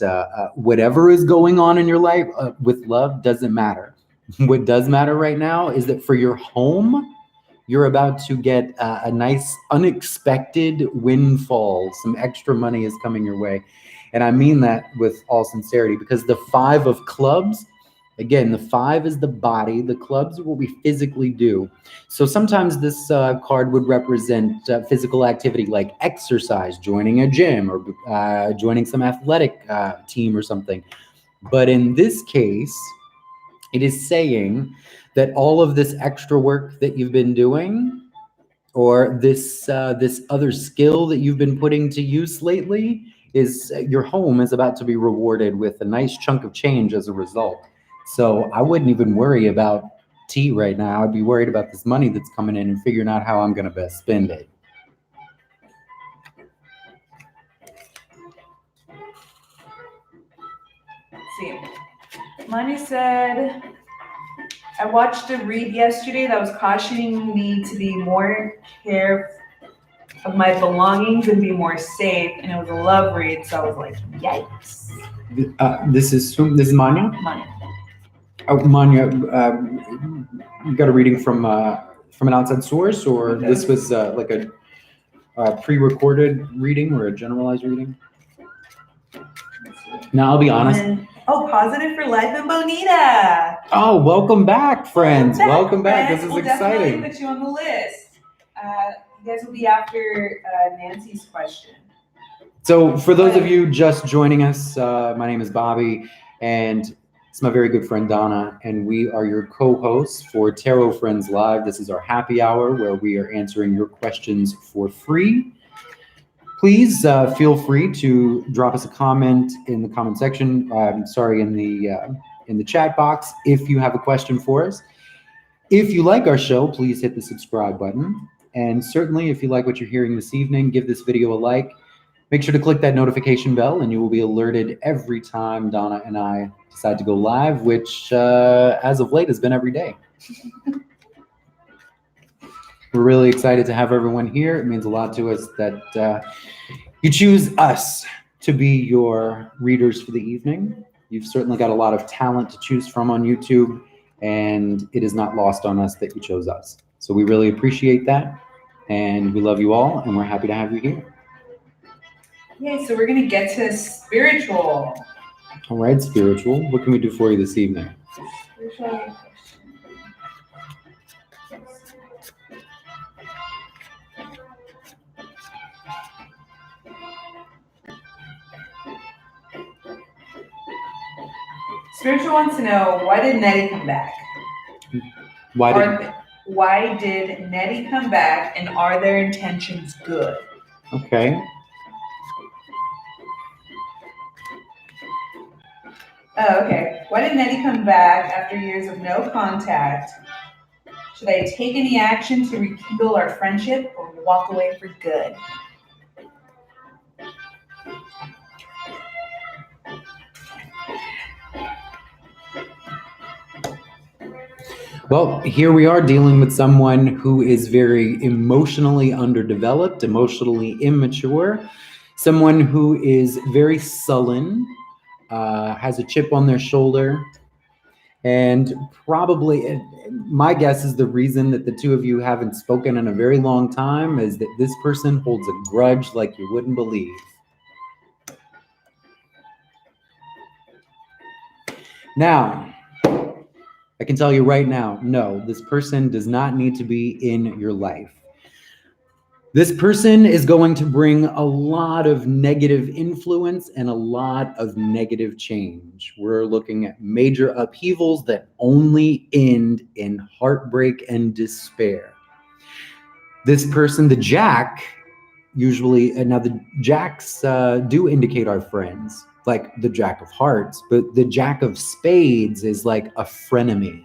whatever is going on in your life with love doesn't matter. What does matter right now is that for your home, you're about to get a nice unexpected windfall. Some extra money is coming your way. And I mean that with all sincerity, because the 5 of clubs, again, the 5 is the body, the clubs are what we physically do. So sometimes this card would represent physical activity like exercise, joining a gym, or joining some athletic team or something. But in this case, it is saying that all of this extra work that you've been doing, or this other skill that you've been putting to use lately, is your home is about to be rewarded with a nice chunk of change as a result. So I wouldn't even worry about tea right now. I'd be worried about this money that's coming in and figuring out how I'm going to best spend it. Let's see. Money said, I watched a read yesterday that was cautioning me to be more careful of my belongings and be more safe, and it was a love read, so I was like, yikes. This is Manya? Manya. Oh, Manya, you got a reading from an outside source, or okay. This was like a pre-recorded reading or a generalized reading? Now, I'll be honest. Positive for life in Bonita. Oh, welcome back, friends. Welcome back. This is exciting. Definitely put you on the list. You guys will be after Nancy's question. So for those of you just joining us, my name is Bobby, and it's my very good friend Donna, and we are your co-hosts for Tarot Friends Live. This is our happy hour where we are answering your questions for free. Please feel free to drop us a comment in the comment section. In the chat box if you have a question for us. If you like our show, please hit the subscribe button. And certainly, if you like what you're hearing this evening, give this video a like. Make sure to click that notification bell, and you will be alerted every time Donna and I decide to go live, which, as of late, has been every day. We're really excited to have everyone here. It means a lot to us that you choose us to be your readers for the evening. You've certainly got a lot of talent to choose from on YouTube, and it is not lost on us that you chose us. So we really appreciate that, and we love you all, and we're happy to have you here. Yay, so we're going to get to spiritual. All right, spiritual. What can we do for you this evening? Spiritual. Spiritual wants to know, why did Nettie come back? Why Why did Nettie come back, and are their intentions good? Okay. Oh, okay. Why did Nettie come back after years of no contact? Should I take any action to rekindle our friendship or walk away for good? Well, here we are dealing with someone who is very emotionally underdeveloped, emotionally immature, someone who is very sullen, has a chip on their shoulder, and probably, my guess is the reason that the two of you haven't spoken in a very long time is that this person holds a grudge like you wouldn't believe. Now, I can tell you right now, no, this person does not need to be in your life. This person is going to bring a lot of negative influence and a lot of negative change. We're looking at major upheavals that only end in heartbreak and despair. This person, the Jack, usually, now the Jacks do indicate our friends, like the Jack of Hearts, but the Jack of Spades is like a frenemy.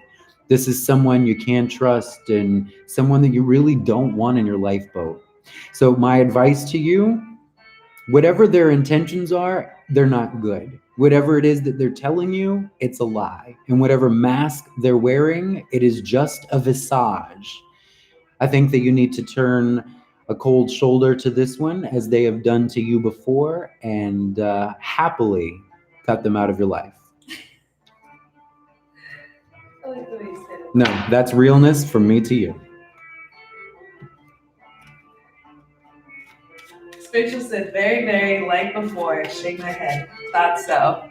This is someone you can't trust and someone that you really don't want in your lifeboat. So my advice to you, whatever their intentions are, they're not good. Whatever it is that they're telling you, it's a lie. And whatever mask they're wearing, it is just a visage. I think that you need to turn a cold shoulder to this one as they have done to you before and happily cut them out of your life. No, that's realness from me to you. Spiritual said, very, very like before. Shake my head. Thought so.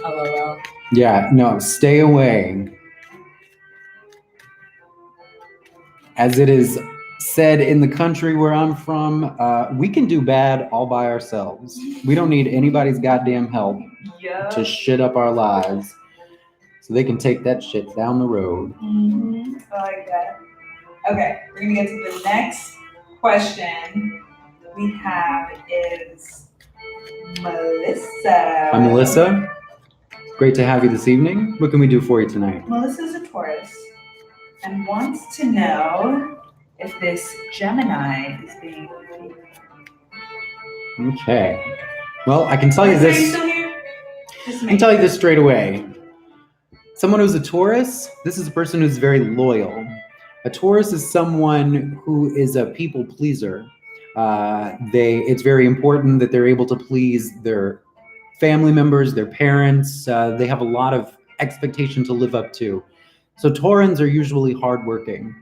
LOL. Yeah, no, stay away. As it is said in the country where I'm from, we can do bad all by ourselves. We don't need anybody's goddamn help to shit up our lives. So they can take that shit down the road. Mm-hmm. I like that. Okay, we're gonna get to the next question we have is Melissa. Hi, Melissa. Great to have you this evening. What can we do for you tonight? Melissa's a Taurus and wants to know if this Gemini is being faithful. Okay. Well, I can tell you this. Are you still here? I can tell you this straight away. Someone who's a Taurus, this is a person who's very loyal. A Taurus is someone who is a people pleaser. It's very important that they're able to please their family members, their parents. They have a lot of expectation to live up to. So Taurans are usually hardworking.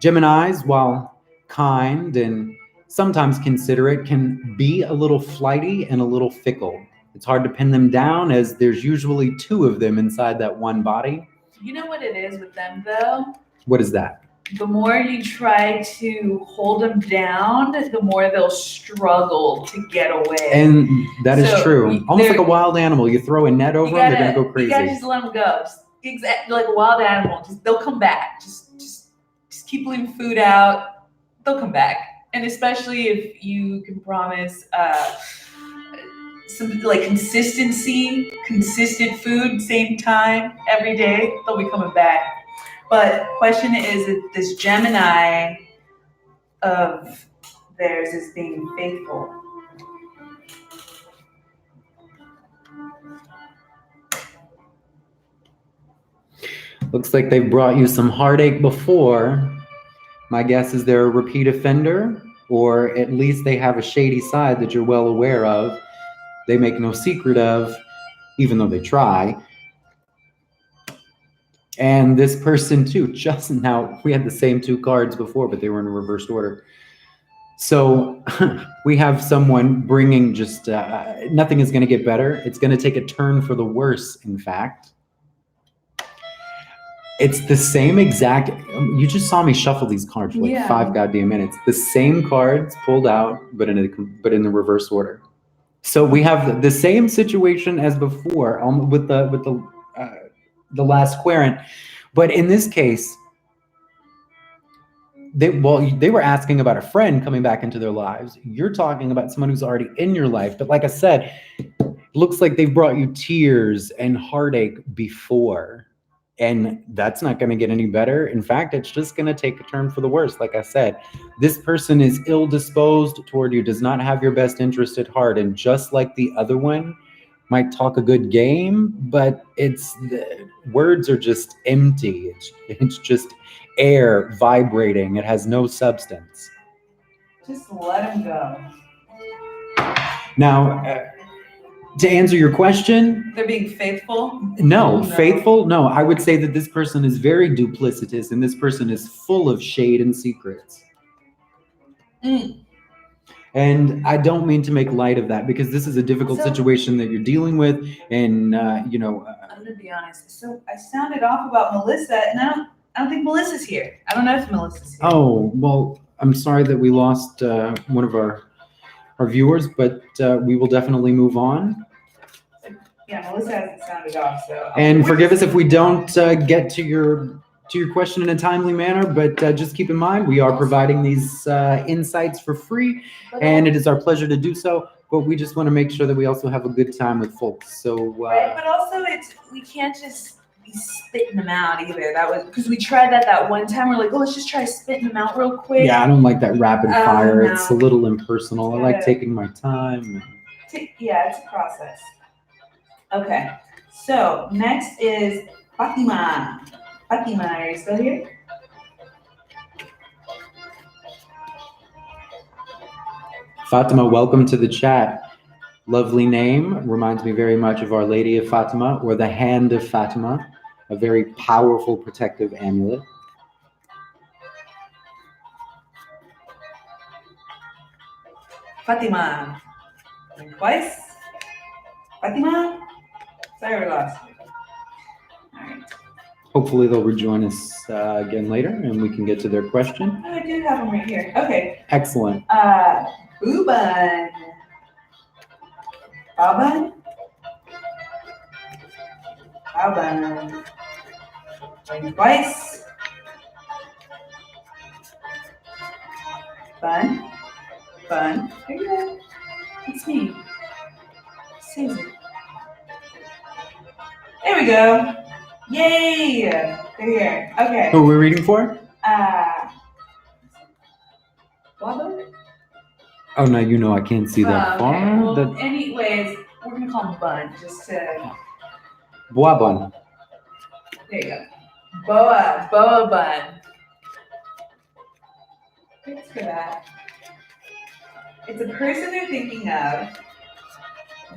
Geminis, while kind and sometimes considerate, can be a little flighty and a little fickle. It's hard to pin them down as there's usually two of them inside that one body. You know what it is with them though? What is that? The more you try to hold them down, the more they'll struggle to get away. And that is true. Almost like a wild animal. You throw a net over them, they're going to go crazy. You gotta just let them go. Just exactly like a wild animal. They'll come back. Just keep leaving food out. They'll come back. And especially if you can promise some like consistency, consistent food, same time, every day, they'll be coming back. But question is if this Gemini of theirs is being faithful. Looks like they've brought you some heartache before. My guess is they're a repeat offender, or at least they have a shady side that you're well aware of. They make no secret of, even though they try. And this person too, just now, we had the same two cards before, but they were in reversed order. So we have someone bringing just, nothing is going to get better. It's going to take a turn for the worse, in fact. It's the same exact, you just saw me shuffle these cards for like 5 goddamn minutes. The same cards pulled out, but in the reverse order. So we have the same situation as before with the last querent, but in this case, They were asking about a friend coming back into their lives. You're talking about someone who's already in your life. But like I said, it looks like they've brought you tears and heartache before. And that's not going to get any better. In fact, it's just going to take a turn for the worse. Like I said, this person is ill disposed toward you, does not have your best interest at heart. And just like the other one might talk a good game, but the words are just empty. It's just air vibrating. It has no substance. Just let him go. Now, to answer your question, They're being faithful? no, No. faithful. No, I would say that this person is very duplicitous and this person is full of shade and secrets. Mm. And I don't mean to make light of that because this is a difficult So- situation that you're dealing with. And, I'm gonna be honest. So I sounded off about Melissa, and I don't think Melissa's here. I don't know if Melissa's here. oh, well, I'm sorry that we lost one of our viewers, but we will definitely move on. Yeah, Melissa hasn't sounded off, so. And forgive us if we don't get to your question in a timely manner, but just keep in mind we are providing these insights for free, and it is our pleasure to do so. But we just want to make sure that we also have a good time with folks. So Right, but also we can't just be spitting them out either. That was because we tried that one time. We're like, oh, let's just try spitting them out real quick. yeah, I don't like that rapid fire. No. It's a little impersonal. I like Yeah. taking my time. Yeah, it's a process. Okay, so next is Fatima. Fatima, are you still here? Fatima, welcome to the chat. Lovely name. Reminds me very much of Our Lady of Fatima or the Hand of Fatima, a very powerful protective amulet. Fatima. And twice. Fatima. Sorry, we lost you. All right. Hopefully they'll rejoin us again later and we can get to their question. Oh, I do have them right here. Okay. Excellent. Booban. Balban? Balban. And twice. Bun. Bun. There you go. It's me. Susan. There we go. Yay! They're here. Okay. Who are we reading for? Wabo? Oh, no, you know I can't see that Okay. far. Well, That anyways, we're gonna call him Bun just to. Boabon. There you go. Boa Bun. Thanks for that. It's a person they're thinking of.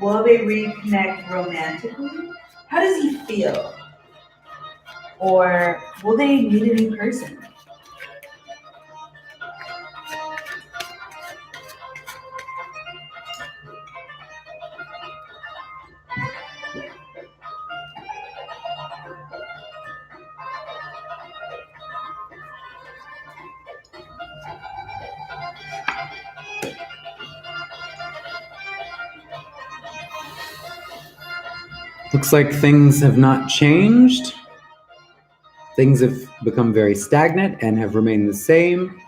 Will they reconnect romantically? How does he feel? Or will they meet a new person? Looks like things have not changed. Things have become very stagnant and have remained the same.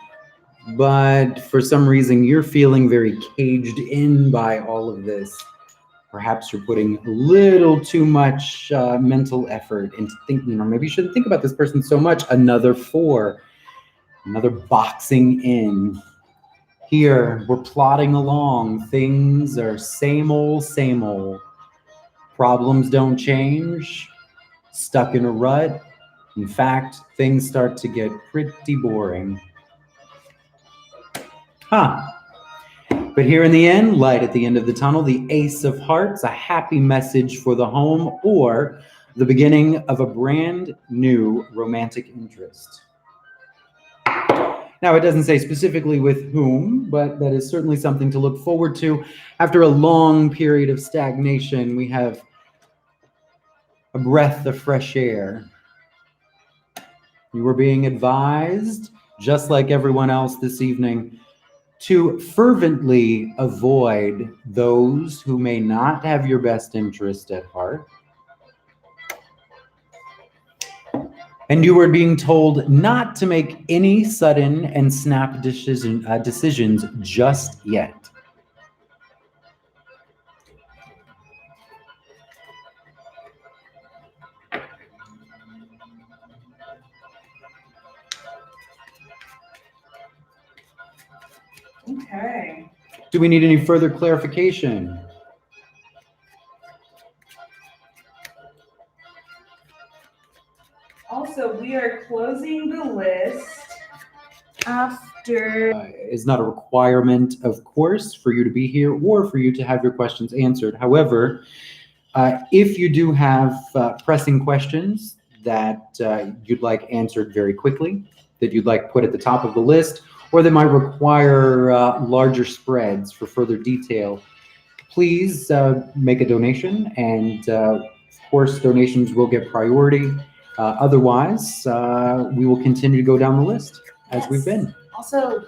But for some reason, you're feeling very caged in by all of this. Perhaps you're putting a little too much mental effort into thinking, or maybe you shouldn't think about this person so much. Another 4, another boxing in. Here, we're plodding along. Things are same old, same old. Problems don't change. Stuck in a rut. In fact, things start to get pretty boring. But here in the end, light at the end of the tunnel, the Ace of Hearts, a happy message for the home, or the beginning of a brand new romantic interest. Now, it doesn't say specifically with whom, but that is certainly something to look forward to. After a long period of stagnation, we have a breath of fresh air. You were being advised, just like everyone else this evening, to fervently avoid those who may not have your best interest at heart. And you are being told not to make any sudden and snap decisions just yet. Okay. Do we need any further clarification? Also, we are closing the list after. Is not a requirement, of course, for you to be here or for you to have your questions answered. However, if you do have pressing questions that you'd like answered very quickly, that you'd like put at the top of the list, or that might require larger spreads for further detail, please make a donation, and of course, donations will get priority. Otherwise, we will continue to go down the list as we've been. Also,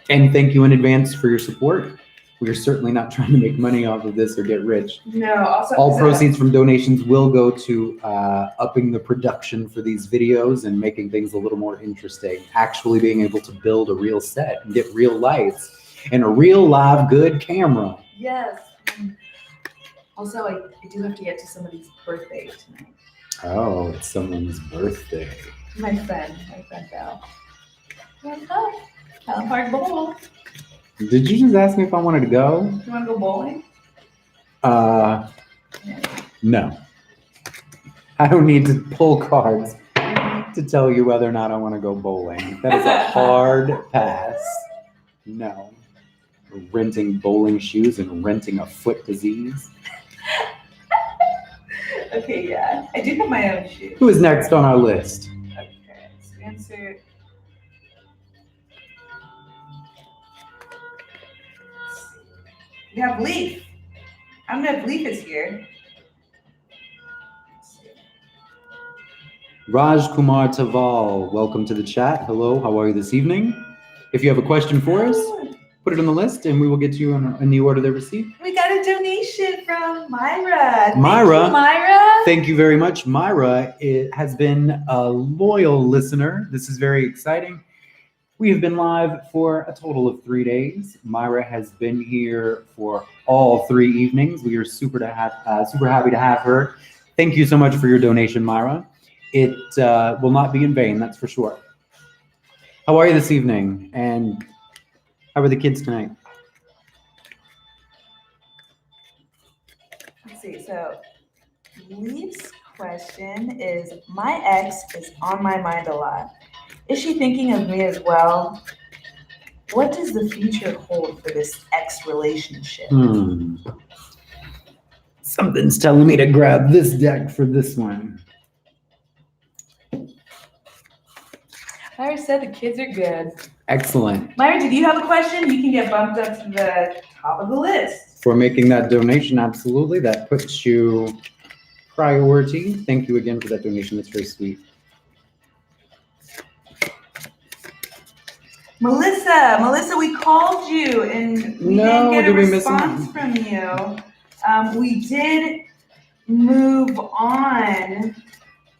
and thank you in advance for your support. We are certainly not trying to make money off of this or get rich. No, also all proceeds from donations will go to upping the production for these videos and making things a little more interesting. Actually being able to build a real set and get real lights and a real live good camera. Yes. Also, I do have to get to somebody's birthday tonight. Oh, it's someone's birthday. My friend Belle. Oh, Helen Park Bowl. Did you just ask me if I wanted to go? You want to go bowling? No. I don't need to pull cards to tell you whether or not I want to go bowling. That is a hard pass. No. Renting bowling shoes and renting a foot disease. Okay, yeah. I do have my own shoes. Who is next on our list? Okay, so answer. We have Leaf. I don't know if Leaf is here. Raj Kumar Taval, welcome to the chat. Hello, how are you this evening? If you have a question for us, put it on the list and we will get to you in the order they're received. We got a donation from Myra. Myra. Thank you, Myra. Thank you very much. Myra has been a loyal listener. This is very exciting. We have been live for a total of 3 days. Myra has been here for all 3 evenings. We are super happy to have her. Thank you so much for your donation, Myra. It will not be in vain, that's for sure. How are you this evening? And how are the kids tonight? Let's see. So, Leaf's question is, my ex is on my mind a lot. Is she thinking of me as well? What does the future hold for this ex relationship? Something's telling me to grab this deck for this one. I already said the kids are good. Excellent. Myra, did you have a question? You can get bumped up to the top of the list. For making that donation, absolutely. That puts you priority. Thank you again for that donation. That's very sweet. Melissa, we called you and we didn't get a response from you. We did move on,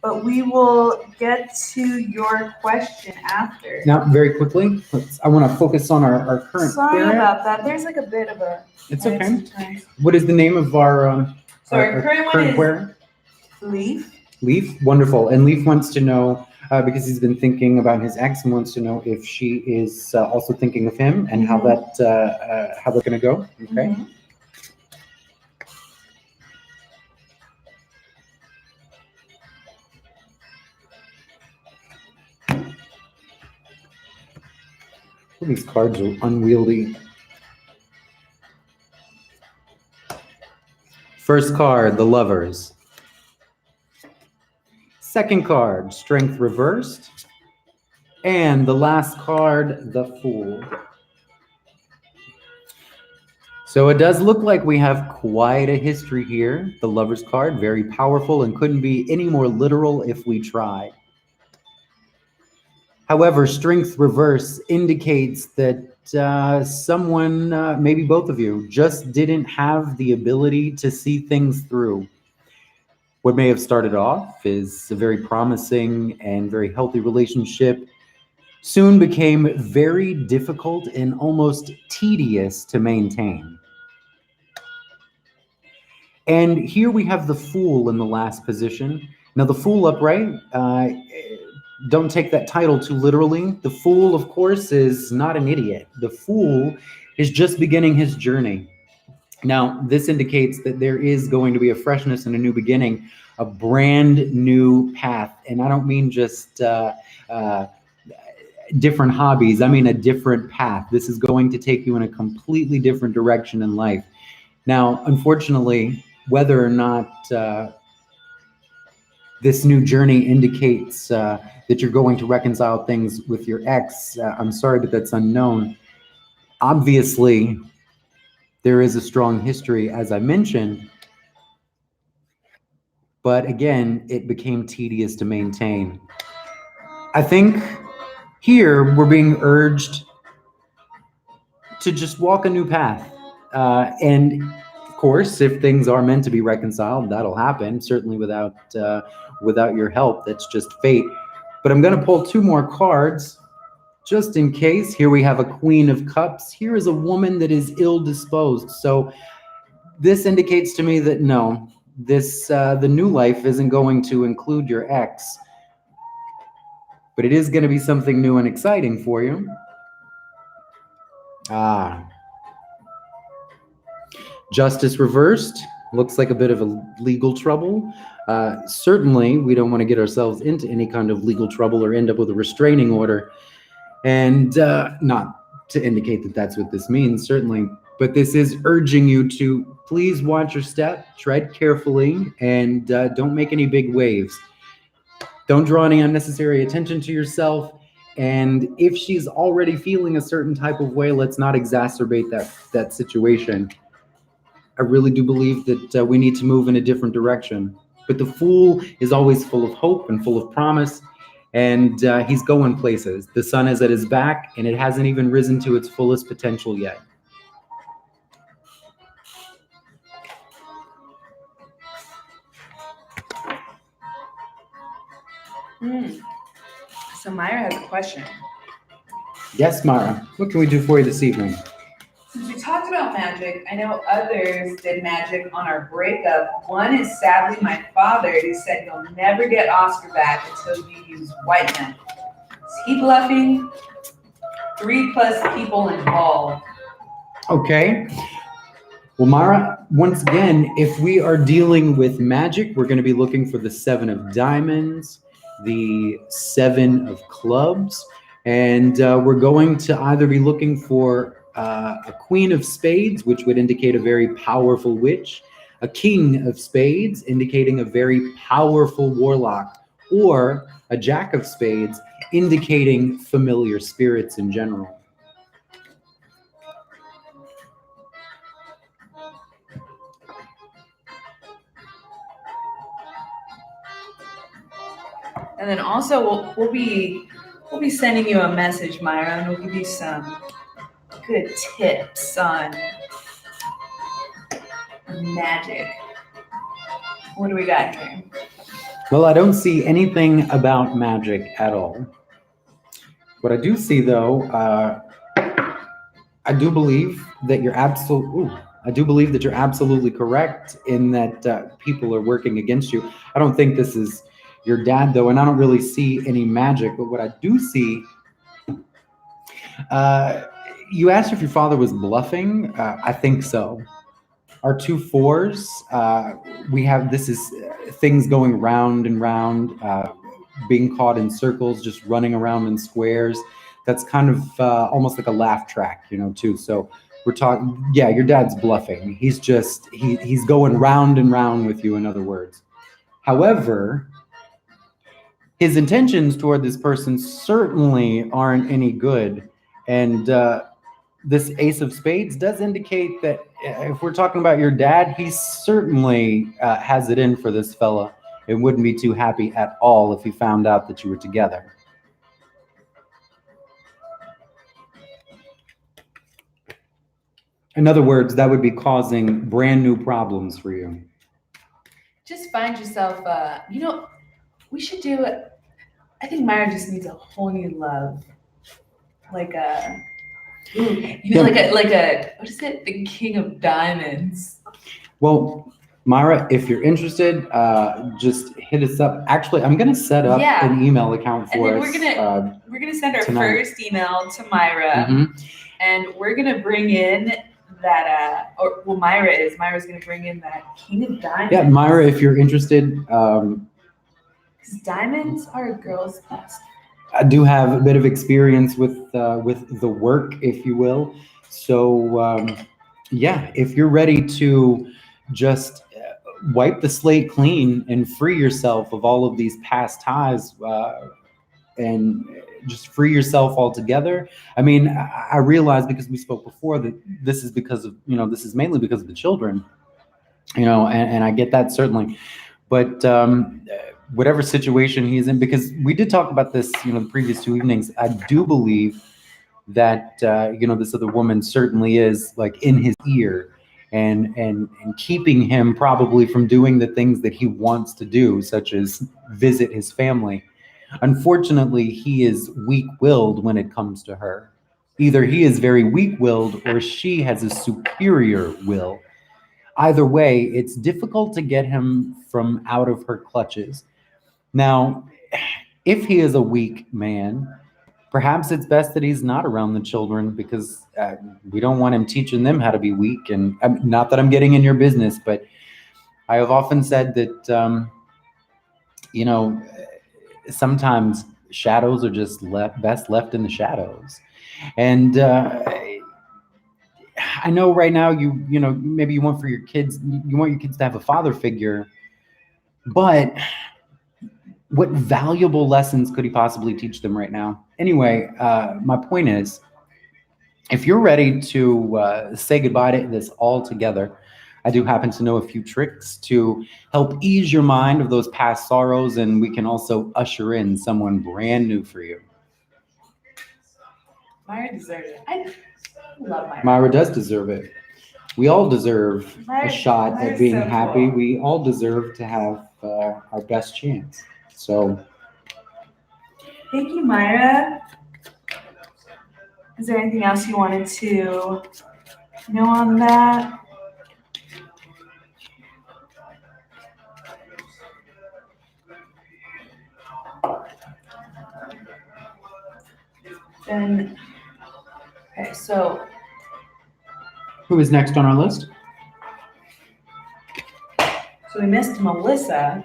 but we will get to your question after. Now, very quickly, I want to focus on our current Sorry query. about that. There's like a bit of a. It's okay. Sometimes. What is the name of our current one is query? Leaf. Leaf, wonderful. And Leaf wants to know, because he's been thinking about his ex and wants to know if she is also thinking of him and how that's going to go. Okay. Mm-hmm. Well, these cards are unwieldy. First card, the Lovers. Second card, Strength reversed. And the last card, the Fool. So it does look like we have quite a history here. The Lovers card, very powerful and couldn't be any more literal if we tried. However, Strength reverse indicates that someone, maybe both of you, just didn't have the ability to see things through. What may have started off as a very promising and very healthy relationship soon became very difficult and almost tedious to maintain. And here we have the Fool in the last position. Now, the Fool upright, don't take that title too literally. The Fool, of course, is not an idiot. The Fool is just beginning his journey. Now, this indicates that there is going to be a freshness and a new beginning, a brand new path. And I don't mean just different hobbies. I mean a different path. This is going to take you in a completely different direction in life. Now, unfortunately, whether or not this new journey indicates that you're going to reconcile things with your ex, I'm sorry, but that's unknown. Obviously, there is a strong history, as I mentioned, but again, it became tedious to maintain. I think here we're being urged to just walk a new path. And of course, if things are meant to be reconciled, that'll happen, certainly without your help. That's just fate. But I'm going to pull two more cards just in case. Here we have a Queen of Cups. Here is a woman that is ill-disposed. So this indicates to me that no, the new life isn't going to include your ex, but it is going to be something new and exciting for you. Justice reversed. Looks like a bit of a legal trouble. Certainly, we don't want to get ourselves into any kind of legal trouble or end up with a restraining order. And not to indicate that that's what this means, certainly, but this is urging you to please watch your step, tread carefully, and don't make any big waves. Don't draw any unnecessary attention to yourself. And if she's already feeling a certain type of way, let's not exacerbate that situation. I really do believe that we need to move in a different direction. But the Fool is always full of hope and full of promise, and he's going places. The sun is at his back, and it hasn't even risen to its fullest potential yet. So Myra has a question. Yes, Myra. What can we do for you this evening? Since we talked about magic, I know others did magic on our breakup. One is sadly my father, who said you'll never get Oscar back until you use white magic. Is he bluffing? 3+ people involved. Okay. Well, Myra, once again, if we are dealing with magic, we're going to be looking for the 7 of diamonds, the 7 of clubs, and we're going to either be looking for a Queen of Spades, which would indicate a very powerful witch, a King of Spades, indicating a very powerful warlock, or a Jack of Spades, indicating familiar spirits in general. And then also we'll be sending you a message, Myra, and we'll give you some good tips on magic. What do we got here? Well, I don't see anything about magic at all. What I do see, though, I do believe that you're absolutely correct in that people are working against you. I don't think this is your dad, though, and I don't really see any magic. But what I do see, you asked if your father was bluffing. I think so. Our 2 4s, we have, this is things going round and round, being caught in circles, just running around in squares. That's kind of almost like a laugh track, too. So we're talking, yeah, your dad's bluffing. He's just, he's going round and round with you, in other words. However, his intentions toward this person certainly aren't any good. And this Ace of Spades does indicate that if we're talking about your dad, he certainly has it in for this fella. It wouldn't be too happy at all if he found out that you were together. In other words, that would be causing brand new problems for you. Just find yourself, we should do it. I think Myra just needs a whole new love. Like a, like a, what is it? The King of Diamonds. Well, Myra, if you're interested, just hit us up. Actually, I'm gonna set up an email account for and then us. We're gonna send our tonight. first email to Myra, and we're gonna bring in that. Myra's gonna bring in that King of Diamonds. Yeah, Myra, if you're interested. Because diamonds are a girl's best. I do have a bit of experience with the work, if you will. So yeah, if you're ready to just wipe the slate clean and free yourself of all of these past ties and just free yourself altogether. I mean, I realize, because we spoke before, that this is because of, this is mainly because of the children, and I get that certainly. But whatever situation he's in, because we did talk about this, the previous 2 evenings, I do believe that, this other woman certainly is like in his ear and keeping him probably from doing the things that he wants to do, such as visit his family. Unfortunately, he is weak-willed when it comes to her. Either he is very weak-willed or she has a superior will. Either way, it's difficult to get him from out of her clutches. Now, if he is a weak man, perhaps it's best that he's not around the children, because we don't want him teaching them how to be weak. And not that I'm getting in your business, but I have often said that, sometimes shadows are just best left in the shadows. And I know right now maybe you want your kids to have a father figure, but what valuable lessons could he possibly teach them right now? Anyway, my point is, if you're ready to say goodbye to this altogether, I do happen to know a few tricks to help ease your mind of those past sorrows, and we can also usher in someone brand new for you. Myra deserves it. I love Myra. Myra does deserve it. We all deserve a shot at being happy. Cool. We all deserve to have our best chance. So, thank you, Myra. Is there anything else you wanted to know on that? Then, okay, so who is next on our list? So we missed Melissa.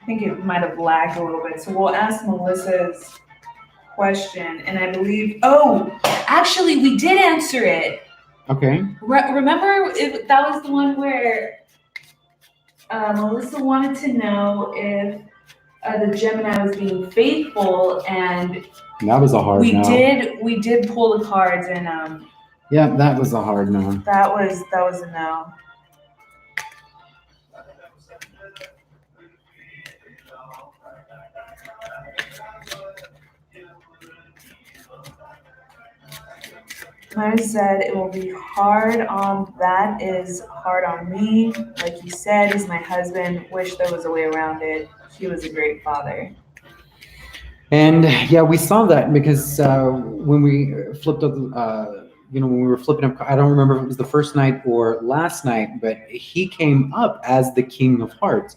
I think it might have lagged a little bit. So we'll ask Melissa's question. And I believe, actually, we did answer it. Okay. Remember, that was the one where Melissa wanted to know if the Gemini was being faithful, and that was a hard no. We did pull the cards, and yeah, that was a hard no. That was a no. Myra said it will be hard on, that is hard on me. Like you said, he's my husband. Wish there was a way around it. He was a great father. And yeah, we saw that because when we flipped up, when we were flipping up, I don't remember if it was the first night or last night, but he came up as the King of Hearts.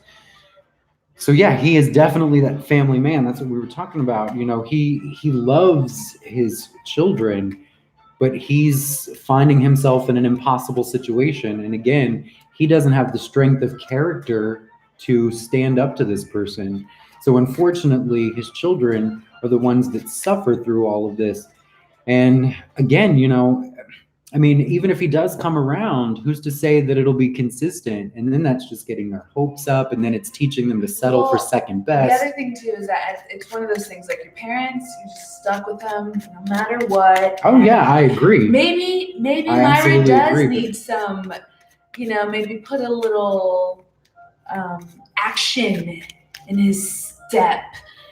So yeah, he is definitely that family man. That's what we were talking about. He loves his children, but he's finding himself in an impossible situation. And again, he doesn't have the strength of character to stand up to this person. So unfortunately, his children are the ones that suffer through all of this. And again, even if he does come around, who's to say that it'll be consistent? And then that's just getting their hopes up, and then it's teaching them to settle for second best. The other thing too is that it's one of those things, like your parents, you just stuck with them no matter what. Oh yeah, I agree. Maybe Myra does need some, maybe put a little action in his step.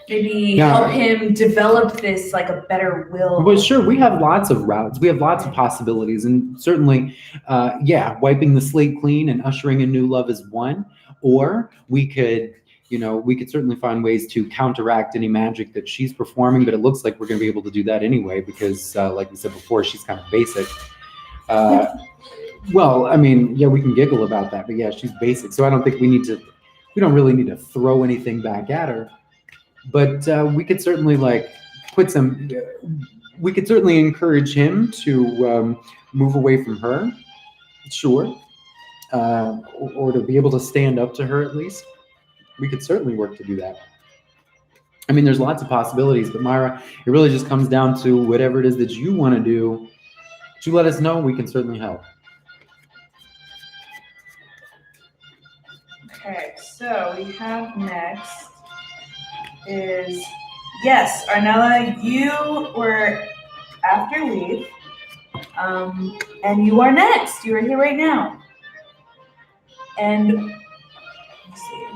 Maybe help him develop this, like a better will. Well, sure, we have lots of routes. We have lots of possibilities. And certainly, wiping the slate clean and ushering in new love is one. Or we could, we could certainly find ways to counteract any magic that she's performing, but it looks like we're going to be able to do that anyway because, like we said before, she's kind of basic. Well, I mean, yeah, we can giggle about that, but yeah, she's basic. So I don't think we don't really need to throw anything back at her. But we could certainly we could certainly encourage him to move away from her, sure, or to be able to stand up to her at least. We could certainly work to do that. I mean, there's lots of possibilities, but Myra, it really just comes down to whatever it is that you want to do. You let us know, we can certainly help. Okay, so we have next is, yes, Arnella, you were after leave, and you are next. You are here right now. And let's see.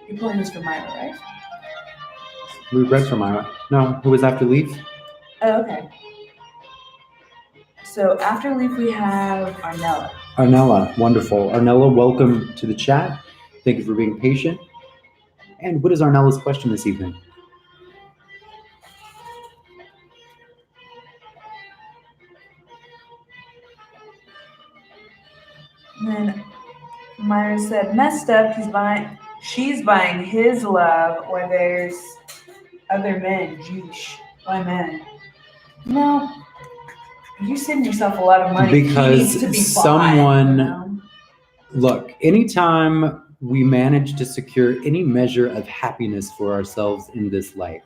You're pulling this for Myra, right? We read from Myra. No, who was after leave? Oh, okay. So after leave, we have Arnella. Arnella, wonderful. Arnella, welcome to the chat. Thank you for being patient. And what is Arnella's question this evening? And then Myra said, messed up, she's buying his love, or there's other men. Jeesh, why men? No, you're saving yourself a lot of money. Because he needs to be someone, bought, look, anytime we manage to secure any measure of happiness for ourselves in this life,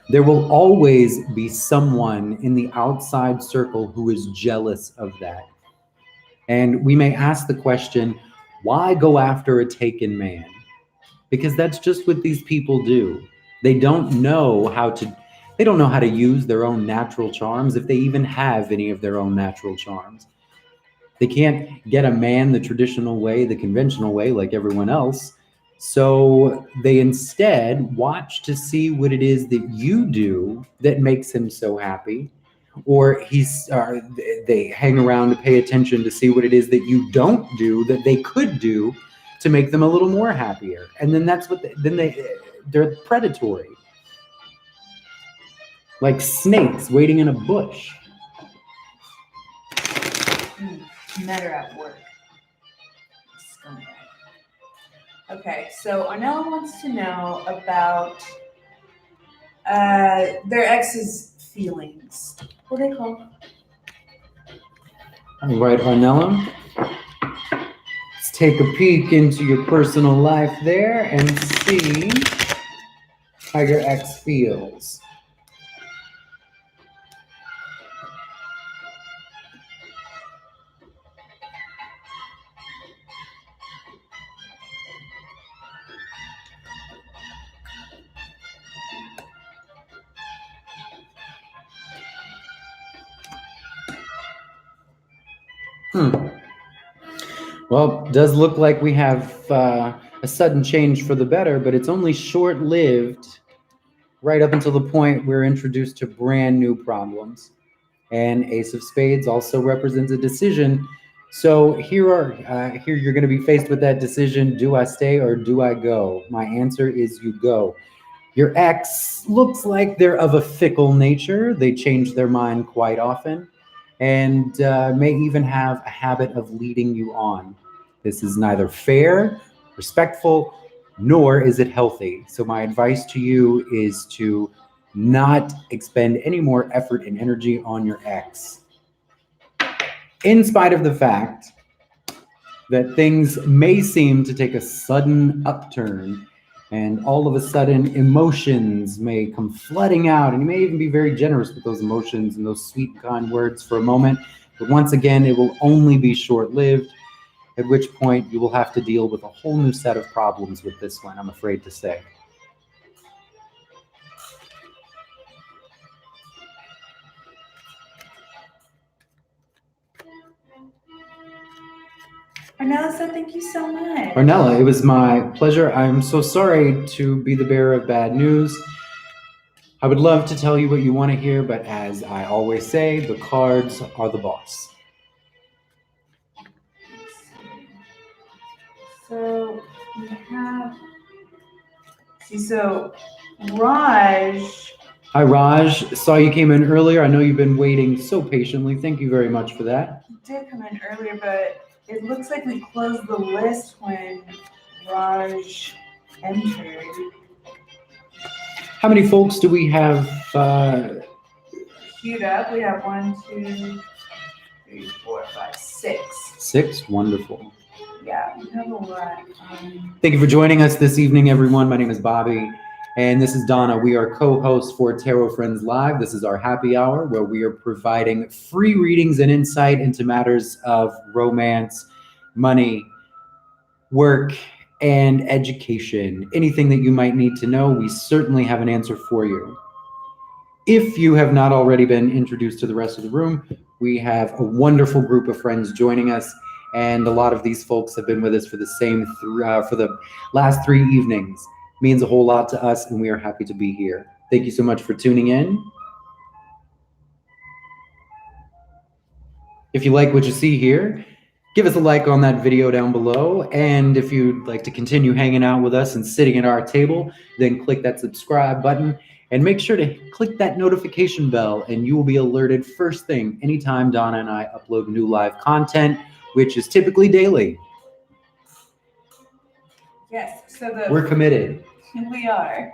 there will always be someone in the outside circle who is jealous of that. And we may ask the question, why go after a taken man? Because that's just what these people do. They don't know how to use their own natural charms, if they even have any of their own natural charms. They can't get a man the traditional way, the conventional way, like everyone else. So they instead watch to see what it is that you do that makes him so happy. Or they hang around to pay attention to see what it is that you don't do that they could do to make them a little more happier. And then that's what they're predatory. Like snakes waiting in a bush. Met her at work. Scumbag. Okay, so Arnella wants to know about their ex's feelings. What are they called? All right, Arnella. Let's take a peek into your personal life there and see how your ex feels. Well, it does look like we have a sudden change for the better, but it's only short-lived, right up until the point we're introduced to brand new problems. And Ace of Spades also represents a decision. So here you're going to be faced with that decision. Do I stay or do I go? My answer is you go. Your ex looks like they're of a fickle nature. They change their mind quite often, and may even have a habit of leading you on. This is neither fair, respectful, nor is it healthy. So my advice to you is to not expend any more effort and energy on your ex. In spite of the fact that things may seem to take a sudden upturn, and all of a sudden emotions may come flooding out, and you may even be very generous with those emotions and those sweet, kind words for a moment. But once again, it will only be short-lived, at which point you will have to deal with a whole new set of problems with this one, I'm afraid to say. Arnella said thank you so much. Arnella, it was my pleasure. I'm so sorry to be the bearer of bad news. I would love to tell you what you want to hear, but as I always say, the cards are the boss. we have. See, so Raj. Hi, Raj. Saw you came in earlier. I know you've been waiting so patiently. Thank you very much for that. Did come in earlier, but it looks like we closed the list when Raj entered. How many folks do we have? Queued up. We have 1, 2, 3, 4, 5, 6. 6. Wonderful. Yeah, we have a lot. Thank you for joining us this evening, everyone. My name is Bobby, and this is Donna. We are co-hosts for Tarot Friends Live. This is our happy hour where we are providing free readings and insight into matters of romance, money, work, and education. Anything that you might need to know, we certainly have an answer for you. If you have not already been introduced to the rest of the room, we have a wonderful group of friends joining us, and a lot of these folks have been with us for the for the last 3 evenings. Means a whole lot to us, and we are happy to be here. Thank you so much for tuning in. If you like what you see here, give us a like on that video down below. And if you'd like to continue hanging out with us and sitting at our table, then click that subscribe button and make sure to click that notification bell, and you will be alerted first thing anytime Donna and I upload new live content, which is typically daily. Yes, so We're committed. we are.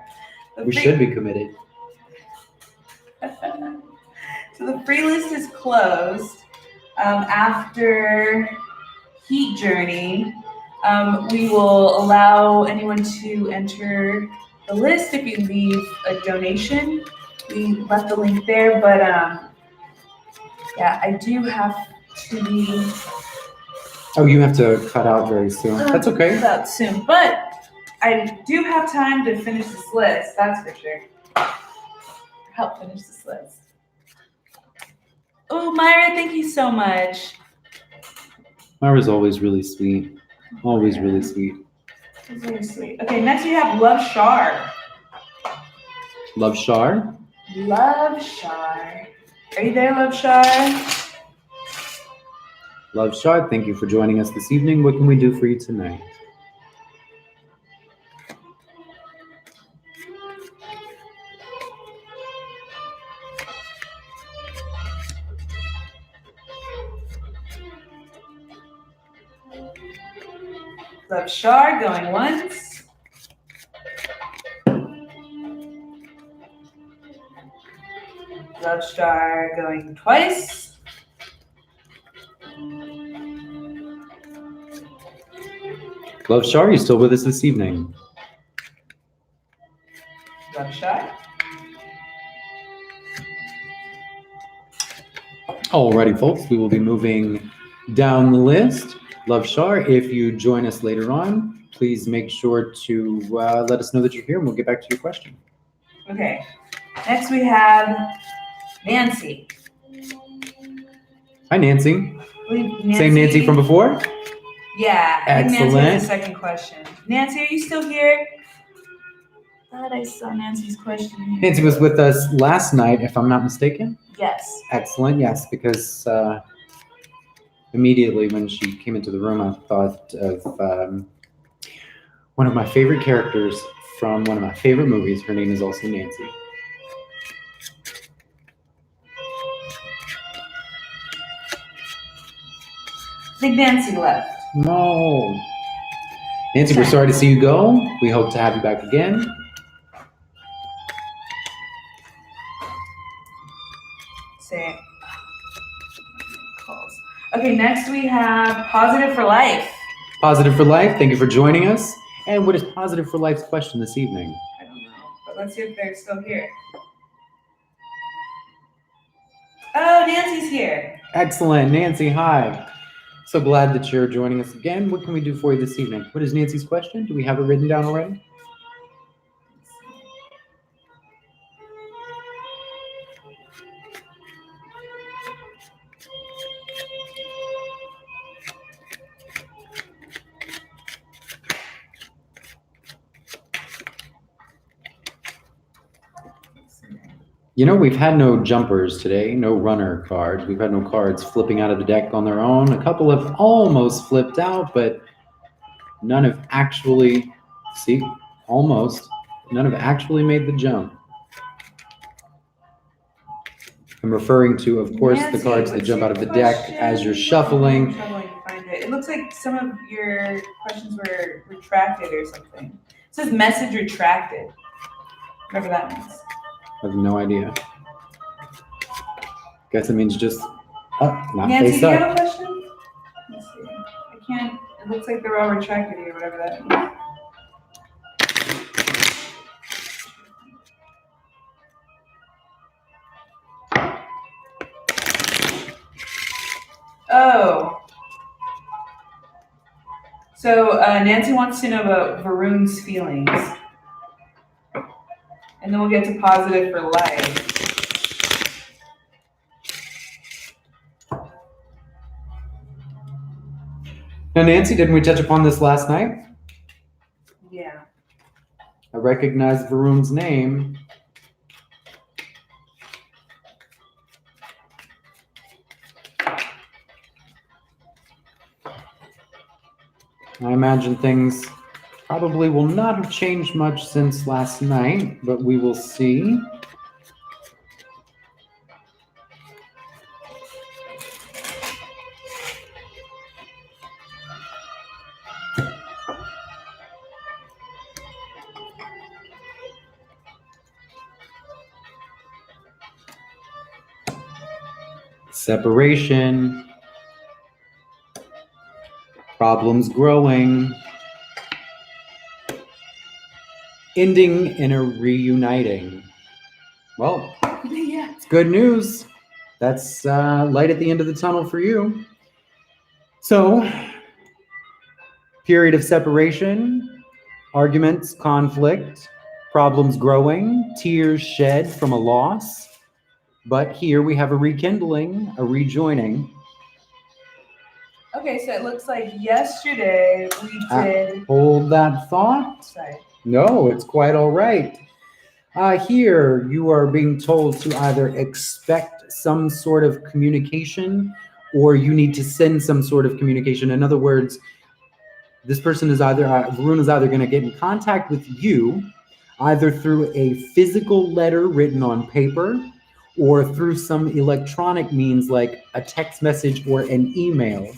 We should be committed. So the free list is closed. After Heat Journey, we will allow anyone to enter the list if you leave a donation. We left the link there, but yeah, I do have to be. Oh, you have to cut out very soon. That's okay. About soon, but I do have time to finish this list. That's for sure. Help finish this list. Oh, Myra, thank you so much. Myra's always really sweet. Always really sweet. That's very sweet. Okay, next we have Love Shar. Love Shar? Love Shar. Are you there, Love Shar? Love Shar, thank you for joining us this evening. What can we do for you tonight? Love Shar going once. Love Shar going twice. Love Shar, you still with us this evening? Love Shar. Alrighty, folks, we will be moving down the list. Love Shar, if you join us later on, please make sure to let us know that you're here, and we'll get back to your question. Okay. Next we have Nancy. Hi, Nancy. Nancy. Same Nancy from before? Yeah. I think Excellent. Nancy has the second question. Nancy, are you still here? I thought I saw Nancy's question here. Nancy was with us last night, if I'm not mistaken. Yes. Excellent, yes, because immediately when she came into the room, I thought of one of my favorite characters from one of my favorite movies. Her name is also Nancy. I think Nancy left. No. Nancy, we're sorry to see you go. We hope to have you back again. Say calls. Okay, next we have Positive for Life. Positive for Life, thank you for joining us. And what is Positive for Life's question this evening? I don't know, but let's see if they're still here. Oh, Nancy's here. Excellent, Nancy, hi. So glad that you're joining us again. What can we do for you this evening? What is Nancy's question? Do we have it written down already? You know, we've had no jumpers today, no runner cards. We've had no cards flipping out of the deck on their own. A couple have almost flipped out, but None have actually, see, almost, none have actually made the jump. I'm referring to, of course, Nancy, the cards that what's jump your out of the deck question? as you're I'm shuffling. struggling to find it. It looks like some of your questions were retracted or something. It says message retracted. Whatever that means. I have no idea. Guess it means just up, not Nancy, face do you up. have a question? Let's see. I can't. It looks like they're all retracted or whatever that means. Oh. So Nancy wants to know about Varun's feelings. And then we'll get to positive for life. Now, Nancy, didn't we touch upon this last night? Yeah. I recognize Varun's name. I imagine things probably will not have changed much since last night, but we will see. Separation. Problems growing. Ending in a reuniting. Well, Yeah. it's good news. That's light at the end of the tunnel for you. So, period of separation, arguments, conflict, problems growing, tears shed from a loss. But here we have a rekindling, a rejoining. Okay, so it looks like yesterday we did. Hold that thought. Sorry. No, it's quite all right. Here, you are being told to either expect some sort of communication or you need to send some sort of communication. In other words, this person is either, Varun is either going to get in contact with you, either through a physical letter written on paper or through some electronic means like a text message or an email,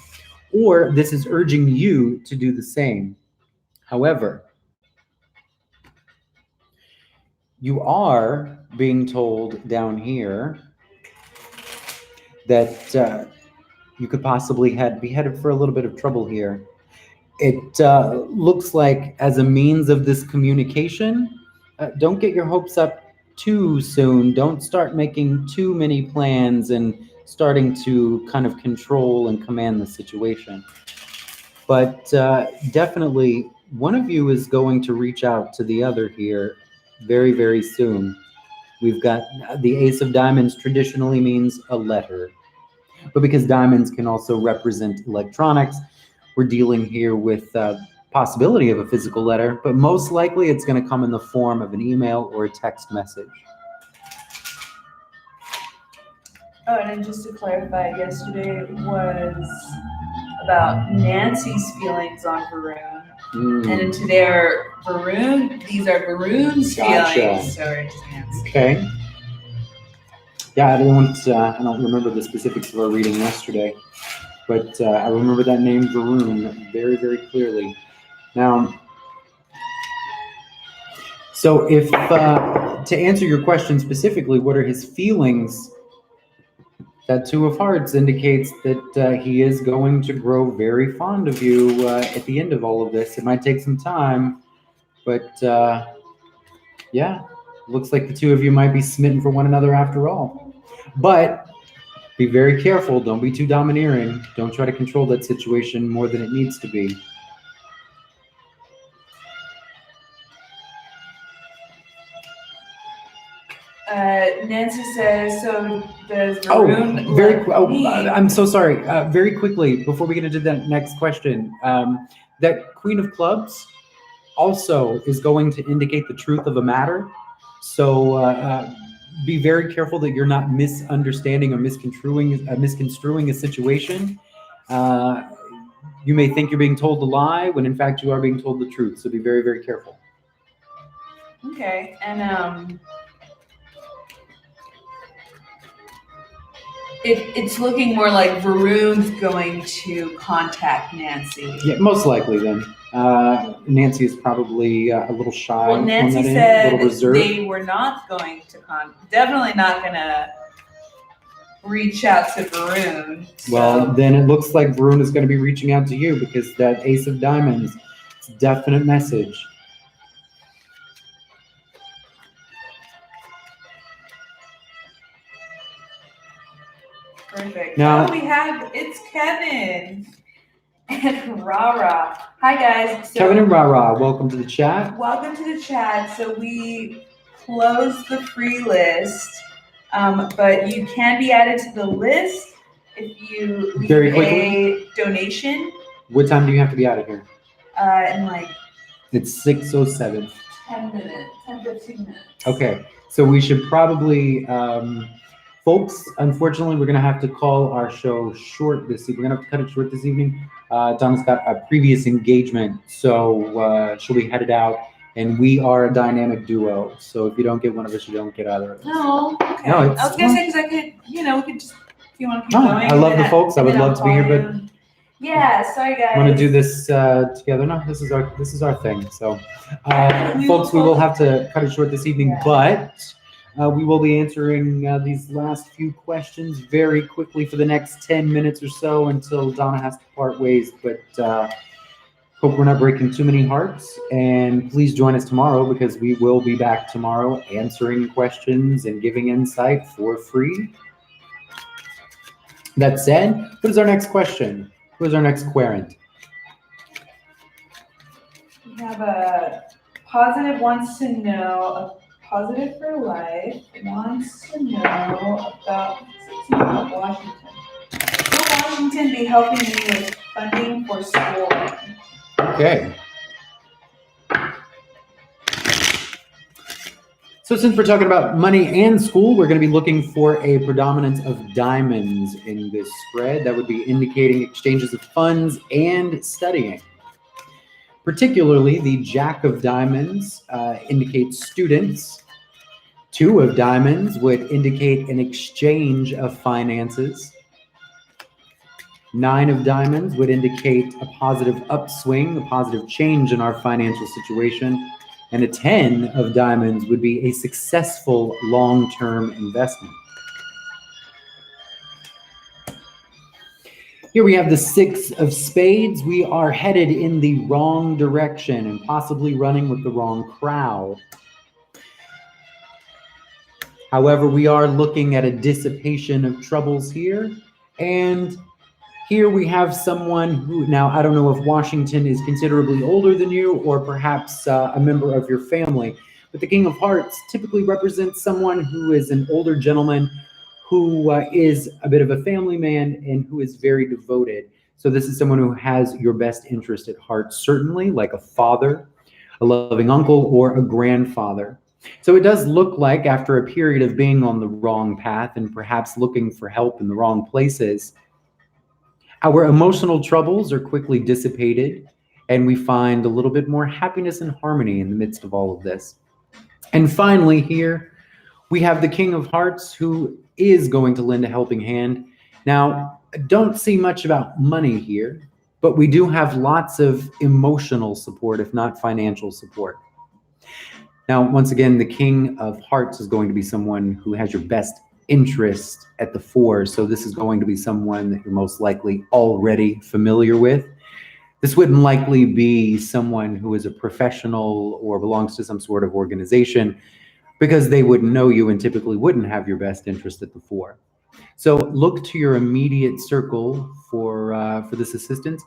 or this is urging you to do the same. However, you are being told down here that you could possibly be headed for a little bit of trouble here. It looks like as a means of this communication, don't get your hopes up too soon. Don't start making too many plans and starting to kind of control and command the situation. But definitely one of you is going to reach out to the other here very, very soon. We've got the Ace of Diamonds traditionally means a letter, but because diamonds can also represent electronics, we're dealing here with possibility of a physical letter, but most likely it's going to come in the form of an email or a text message. Oh, and then just to clarify, yesterday was about Nancy's feelings on Varun. And then today are these are Varun's feelings. Sorry, Nancy. Okay. Yeah, I don't remember the specifics of our reading yesterday, but I remember that name Varun very, very clearly. Now, so if to answer your question specifically, what are his feelings? That Two of Hearts indicates that he is going to grow very fond of you at the end of all of this. It might take some time, but yeah, looks like the two of you might be smitten for one another after all. But be very careful. Don't be too domineering. Don't try to control that situation more than it needs to be. Nancy says, so does Varun I'm so sorry. Very quickly, before we get into that next question, that Queen of Clubs also is going to indicate the truth of a matter. So be very careful that you're not misunderstanding or misconstruing a situation. you may think you're being told a lie when in fact you are being told the truth. So be very, very careful. Okay, and it's looking more like Varun's going to contact Nancy. Yeah, most likely then. Nancy is probably a little shy. Well, Nancy a said little reserved. they were not going to definitely not gonna reach out to Varun. So. Well, then it looks like Varun is going to be reaching out to you because that Ace of Diamonds, it's a definite message. Perfect. Now, it's Kevin and Rara. Hi guys. So, Kevin and Rara, welcome to the chat. Welcome to the chat. So we closed the free list, but you can be added to the list if you leave a donation. What time do you have to be out of here? In like... It's 6:07. 10 minutes, 10, 15 minutes. Okay, so we should probably... folks, unfortunately, we're going to have to call our show short this evening. We're going to have to cut it short this evening. Donna's got a previous engagement, so she'll be headed out. And we are a dynamic duo. So if you don't get one of us, you don't get either of us. No, okay. No, I was going to say, because I could, we could just, if you want to keep going. I love the folks. I would love to be here, but... Yeah, sorry guys. Want to do this together? No, this is our thing. So, folks, we will have to cut it short this evening, but we will be answering these last few questions very quickly for the next 10 minutes or so until Donna has to part ways. But hope we're not breaking too many hearts. And please join us tomorrow because we will be back tomorrow answering questions and giving insight for free. That said, what is our next question? Who is our next querent? We have a positive wants to know, a positive for life wants to know about Washington. Will Washington be helping me with funding for school? Okay. So since we're talking about money and school, we're going to be looking for a predominance of diamonds in this spread. That would be indicating exchanges of funds and studying. Particularly, the Jack of Diamonds indicates students. 2 of Diamonds would indicate an exchange of finances. 9 of Diamonds would indicate a positive upswing, a positive change in our financial situation. And a 10 of Diamonds would be a successful long-term investment. Here we have the 6 of Spades. We are headed in the wrong direction and possibly running with the wrong crowd. However, we are looking at a dissipation of troubles here. And here we have someone who, now I don't know if Washington is considerably older than you or perhaps a member of your family, but the King of Hearts typically represents someone who is an older gentleman who is a bit of a family man and who is very devoted. So this is someone who has your best interest at heart, certainly like a father, a loving uncle, or a grandfather. So it does look like after a period of being on the wrong path and perhaps looking for help in the wrong places, our emotional troubles are quickly dissipated, and we find a little bit more happiness and harmony in the midst of all of this. And finally here, we have the King of Hearts who is going to lend a helping hand. Now, I don't see much about money here, but we do have lots of emotional support, if not financial support. Now, once again, the King of Hearts is going to be someone who has your best interest at the fore. So this is going to be someone that you're most likely already familiar with. This wouldn't likely be someone who is a professional or belongs to some sort of organization because they wouldn't know you and typically wouldn't have your best interest at the fore. So look to your immediate circle for this assistance.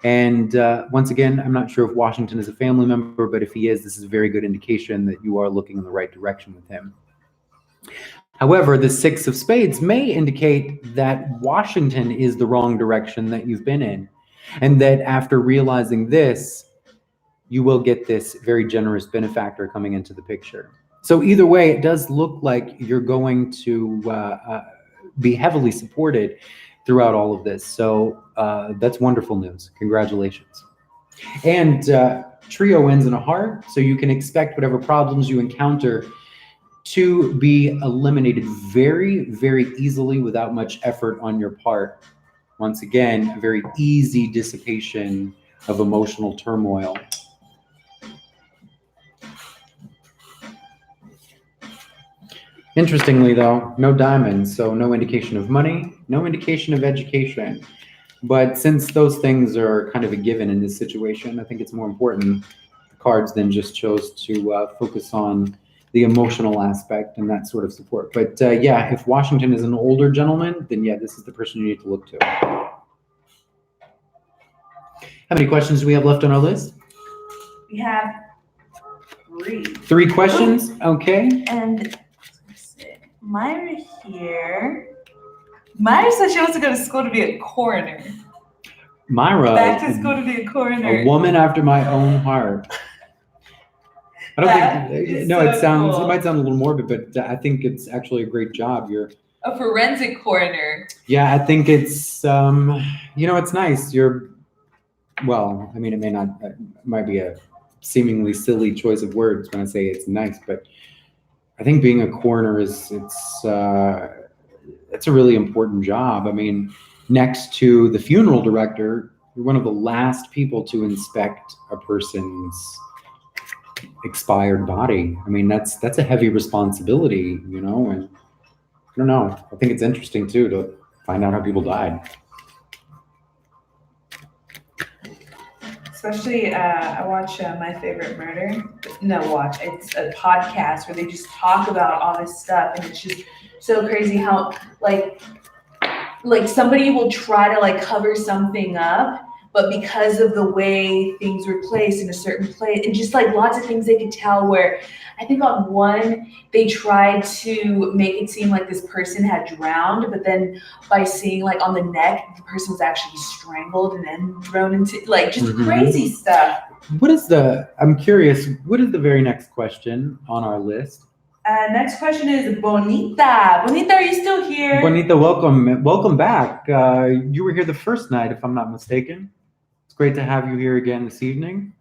And once again, I'm not sure if Washington is a family member, but if he is, this is a very good indication that you are looking in the right direction with him. However, the 6 of Spades may indicate that Washington is the wrong direction that you've been in, and that after realizing this, you will get this very generous benefactor coming into the picture. So either way, it does look like you're going to be heavily supported. throughout all of this. So that's wonderful news. Congratulations. And trio ends in a heart, so you can expect whatever problems you encounter to be eliminated very, very easily without much effort on your part. Once again, a very easy dissipation of emotional turmoil. Interestingly, though, no diamonds, so no indication of money, no indication of education. But since those things are kind of a given in this situation, I think it's more important. The cards then just chose to focus on the emotional aspect and that sort of support. But yeah, if Washington is an older gentleman, then yeah, this is the person you need to look to. How many questions do we have left on our list? We have 3. 3 questions, okay. And Myra here. Myra said she wants to go to school to be a coroner. Myra, Back to school to be a coroner. a woman after my own heart. I don't think, no, it sounds, cool. It might sound a little morbid, but I think it's actually a great job. You're a forensic coroner. Yeah, I think it's, it's nice. Well, I mean, it might be a seemingly silly choice of words when I say it's nice, but I think being a coroner it's a really important job. I mean, next to the funeral director, you're one of the last people to inspect a person's expired body. I mean, that's a heavy responsibility, and I don't know. I think it's interesting too to find out how people died. Especially, I watch My Favorite Murder. It's a podcast where they just talk about all this stuff, and it's just so crazy how like somebody will try to cover something up, but because of the way things were placed in a certain place, and just lots of things they could tell. Where I think on one they tried to make it seem like this person had drowned, but then by seeing on the neck, the person was actually strangled and then thrown into just crazy stuff. I'm curious, what is the very next question on our list? Next question is Bonita. Bonita, are you still here? Bonita, welcome back. You were here the first night, if I'm not mistaken. It's great to have you here again this evening.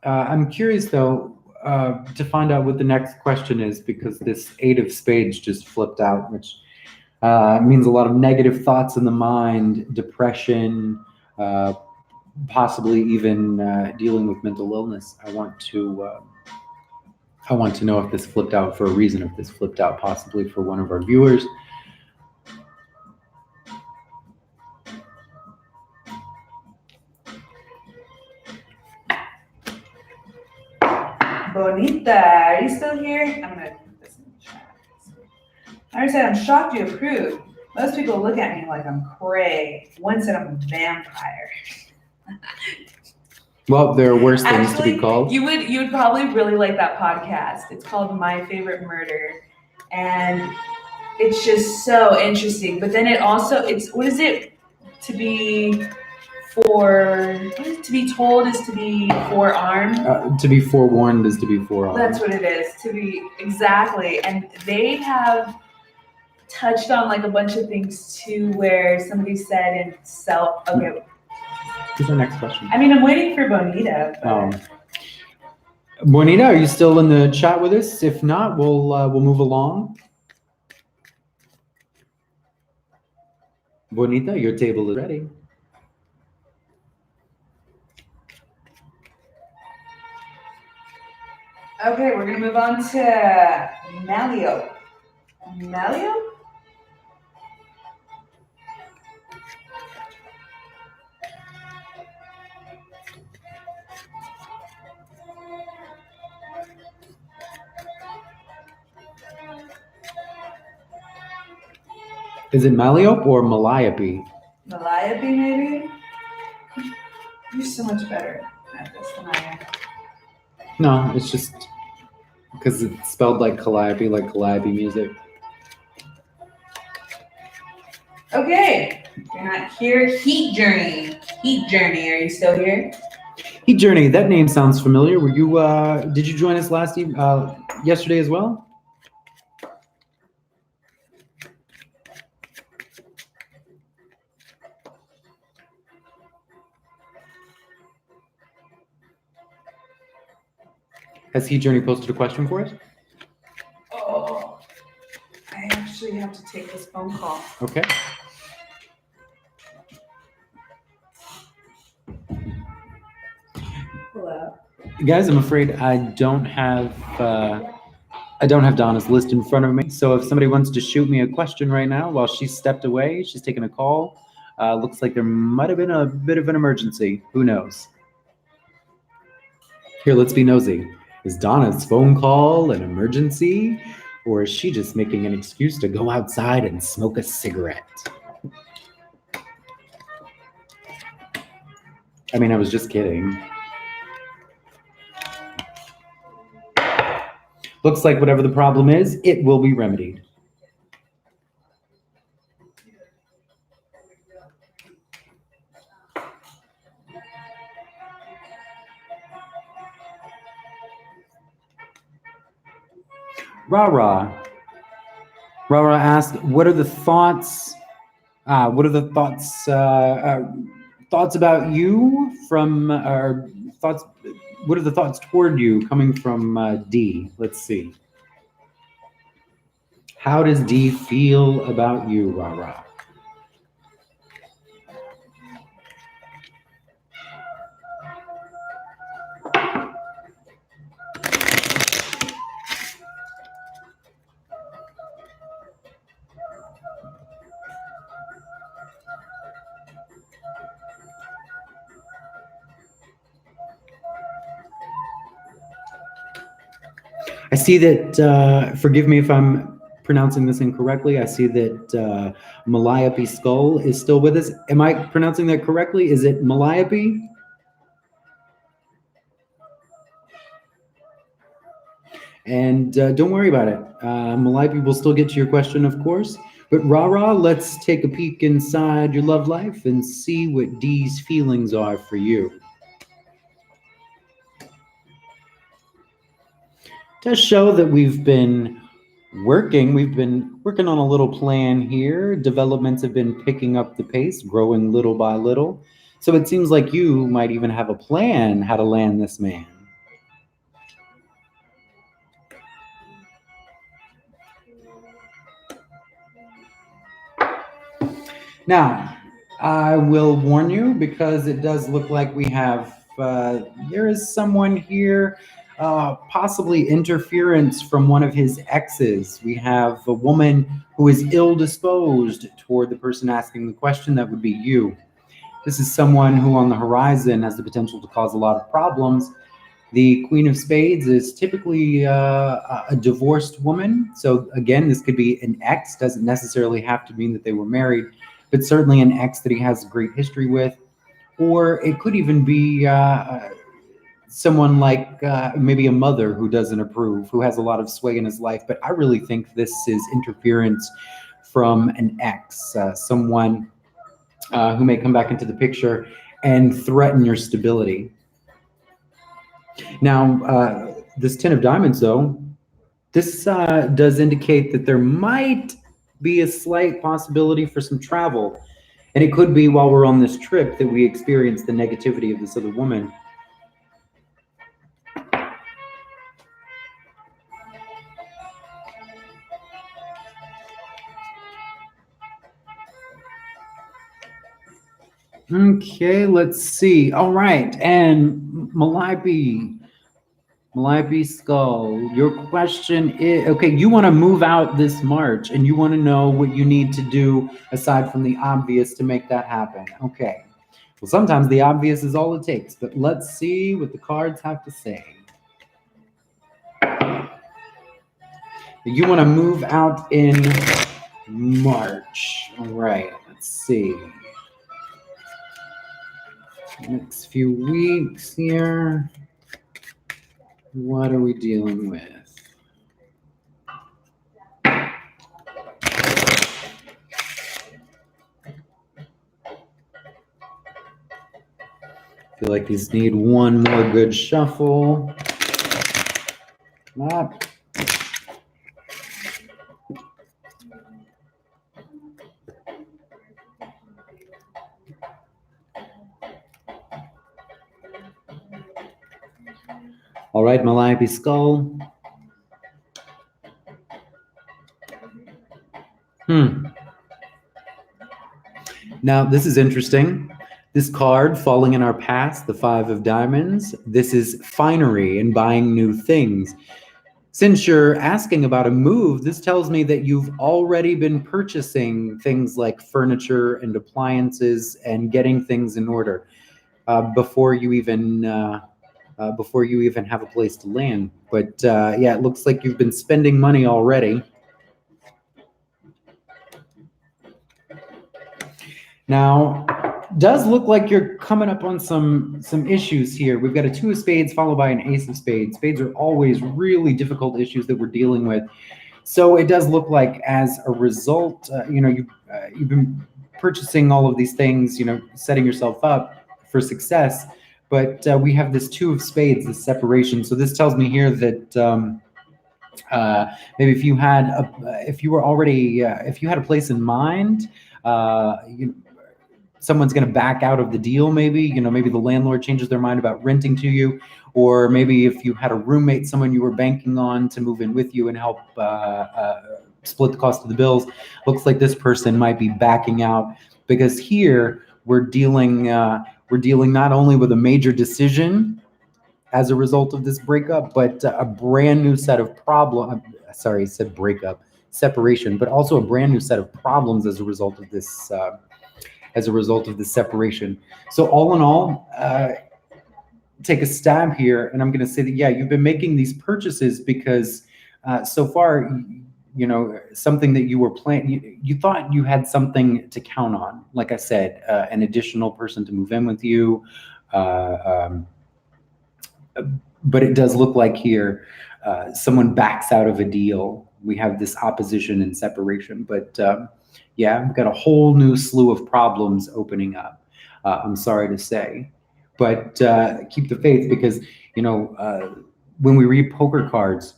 I'm curious, though, to find out what the next question is, because this 8 of spades just flipped out, which means a lot of negative thoughts in the mind, depression, possibly even dealing with mental illness. I want to know if this flipped out for a reason, if this flipped out possibly for one of our viewers. Bonita, are you still here? I'm gonna put this in the chat. I said, I'm shocked you approved. Most people look at me like I'm cray. One said I'm a vampire. Well, there are worse things to be called. You would probably really like that podcast. It's called My Favorite Murder, and it's just so interesting. But then to be told is to be forearmed. To be forewarned is to be forearmed. That's what it is. To be exactly, and they have touched on a bunch of things too, where somebody said okay. Who's our next question? I mean, I'm waiting for Bonita. Bonita, are you still in the chat with us? If not, we'll move along. Bonita, your table is ready. Okay, we're gonna move on to Malio. Malio? Is it Maliope or Maliope? Maliope, maybe? You're so much better at this than I am. No, it's just because it's spelled like Calliope music. Okay, you're not here. Heat Journey. Are you still here? Heat Journey, that name sounds familiar. Were you? Did you join us yesterday as well? Has He Journey posted a question for us? Oh, I actually have to take this phone call. Okay. Hello. Guys, I'm afraid I don't have Donna's list in front of me. So if somebody wants to shoot me a question right now while she's stepped away, she's taking a call. Looks like there might have been a bit of an emergency. Who knows? Here, let's be nosy. Is Donna's phone call an emergency? Or is she just making an excuse to go outside and smoke a cigarette? I mean, I was just kidding. Looks like whatever the problem is, it will be remedied. Rara. Rara asked, "What are the thoughts? Thoughts about you from or thoughts? What are the thoughts toward you coming from D? Let's see. How does D feel about you, Rara?" I see that, forgive me if I'm pronouncing this incorrectly. I see that Malayapi Skull is still with us. Am I pronouncing that correctly? Is it Malayapi? And don't worry about it. Malayapi will still get to your question, of course. But Rara, let's take a peek inside your love life and see what D's feelings are for you. To show that we've been working on a little plan here. Developments have been picking up the pace, growing little by little. So it seems like you might even have a plan how to land this man. Now, I will warn you because it does look like we have, there is someone here, possibly interference from one of his exes. We have a woman who is ill disposed toward the person asking the question. That would be you. This is someone who on the horizon has the potential to cause a lot of problems. The Queen of Spades is typically a divorced woman. So again, this could be an ex, doesn't necessarily have to mean that they were married, but certainly an ex that he has a great history with. Or it could even be someone like maybe a mother who doesn't approve, who has a lot of sway in his life. But I really think this is interference from an ex, someone who may come back into the picture and threaten your stability. Now, this 10 of diamonds, though, this does indicate that there might be a slight possibility for some travel. And it could be while we're on this trip that we experience the negativity of this other woman. Okay, let's see. All right, and Malayapi Skull, your question is, okay, you want to move out this March and you want to know what you need to do aside from the obvious to make that happen. Okay. Well, sometimes the obvious is all it takes, but let's see what the cards have to say. You want to move out in March. All right, let's see. Next few weeks here. What are we dealing with? I feel like these need one more good shuffle. Come up. All right, Calliope Skull. Now, this is interesting. This card, falling in our past, the Five of Diamonds, this is finery and buying new things. Since you're asking about a move, this tells me that you've already been purchasing things like furniture and appliances and getting things in order before you even have a place to land. But yeah, it looks like you've been spending money already. Now, does look like you're coming up on some issues here. We've got a 2 of spades followed by an ace of spades. Spades are always really difficult issues that we're dealing with. So it does look like as a result, you've been purchasing all of these things, setting yourself up for success. But we have this 2 of spades, this separation. So this tells me here that maybe if you had a place in mind, someone's going to back out of the deal. Maybe the landlord changes their mind about renting to you, or maybe if you had a roommate, someone you were banking on to move in with you and help split the cost of the bills. Looks like this person might be backing out, because here we're dealing not only with a major decision as a result of this breakup, but a brand new set of separation, but also a brand new set of problems as a result of this separation. So all in all, take a stab here, and I'm going to say that, yeah, you've been making these purchases because so far, something that you were planning, you thought you had something to count on. Like I said, an additional person to move in with you. But it does look like here someone backs out of a deal. We have this opposition and separation, but yeah, we've got a whole new slew of problems opening up. I'm sorry to say, but keep the faith, because when we read poker cards,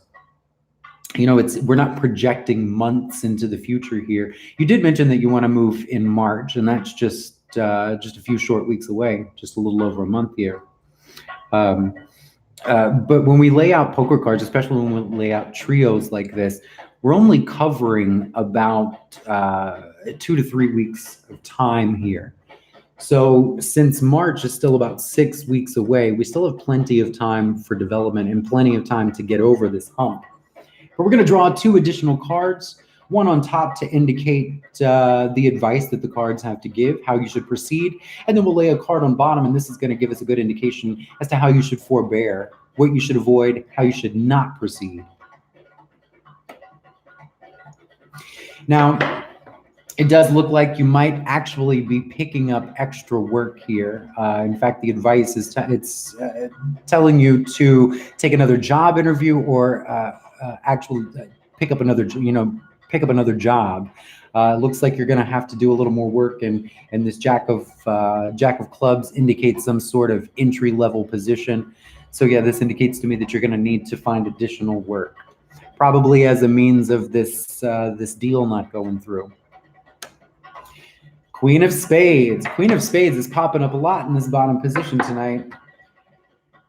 we're not projecting months into the future here. You did mention that you want to move in March, and that's just a few short weeks away, just a little over a month here. But when we lay out poker cards, especially when we lay out trios like this, we're only covering about 2 to 3 weeks of time here. So since March is still about 6 weeks away, we still have plenty of time for development and plenty of time to get over this hump. But we're going to draw 2 additional cards, one on top to indicate the advice that the cards have to give, how you should proceed, and then we'll lay a card on bottom, and this is going to give us a good indication as to how you should forbear, what you should avoid, how you should not proceed. Now, it does look like you might actually be picking up extra work here. In fact, the advice is telling you to take another job interview, or actually pick up another job. Looks like you're going to have to do a little more work, and this Jack of Clubs indicates some sort of entry-level position. So yeah, this indicates to me that you're going to need to find additional work, probably as a means of this deal not going through. Queen of Spades. Queen of Spades is popping up a lot in this bottom position tonight.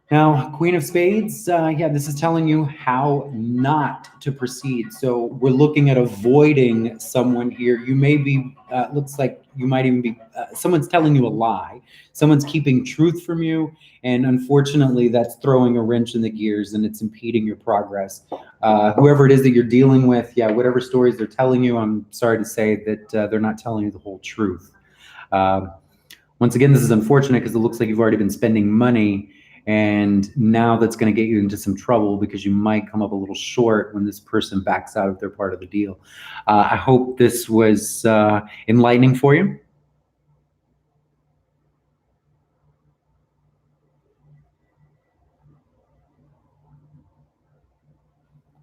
Now, Queen of Spades, yeah, this is telling you how not to proceed. So we're looking at avoiding someone here. You may be, looks like you might even be, someone's telling you a lie. Someone's keeping truth from you. And unfortunately, that's throwing a wrench in the gears, and it's impeding your progress. Whoever it is that you're dealing with, yeah, whatever stories they're telling you, I'm sorry to say that they're not telling you the whole truth. Once again, this is unfortunate because it looks like you've already been spending money, and now that's going to get you into some trouble because you might come up a little short when this person backs out of their part of the deal. I hope this was enlightening for you.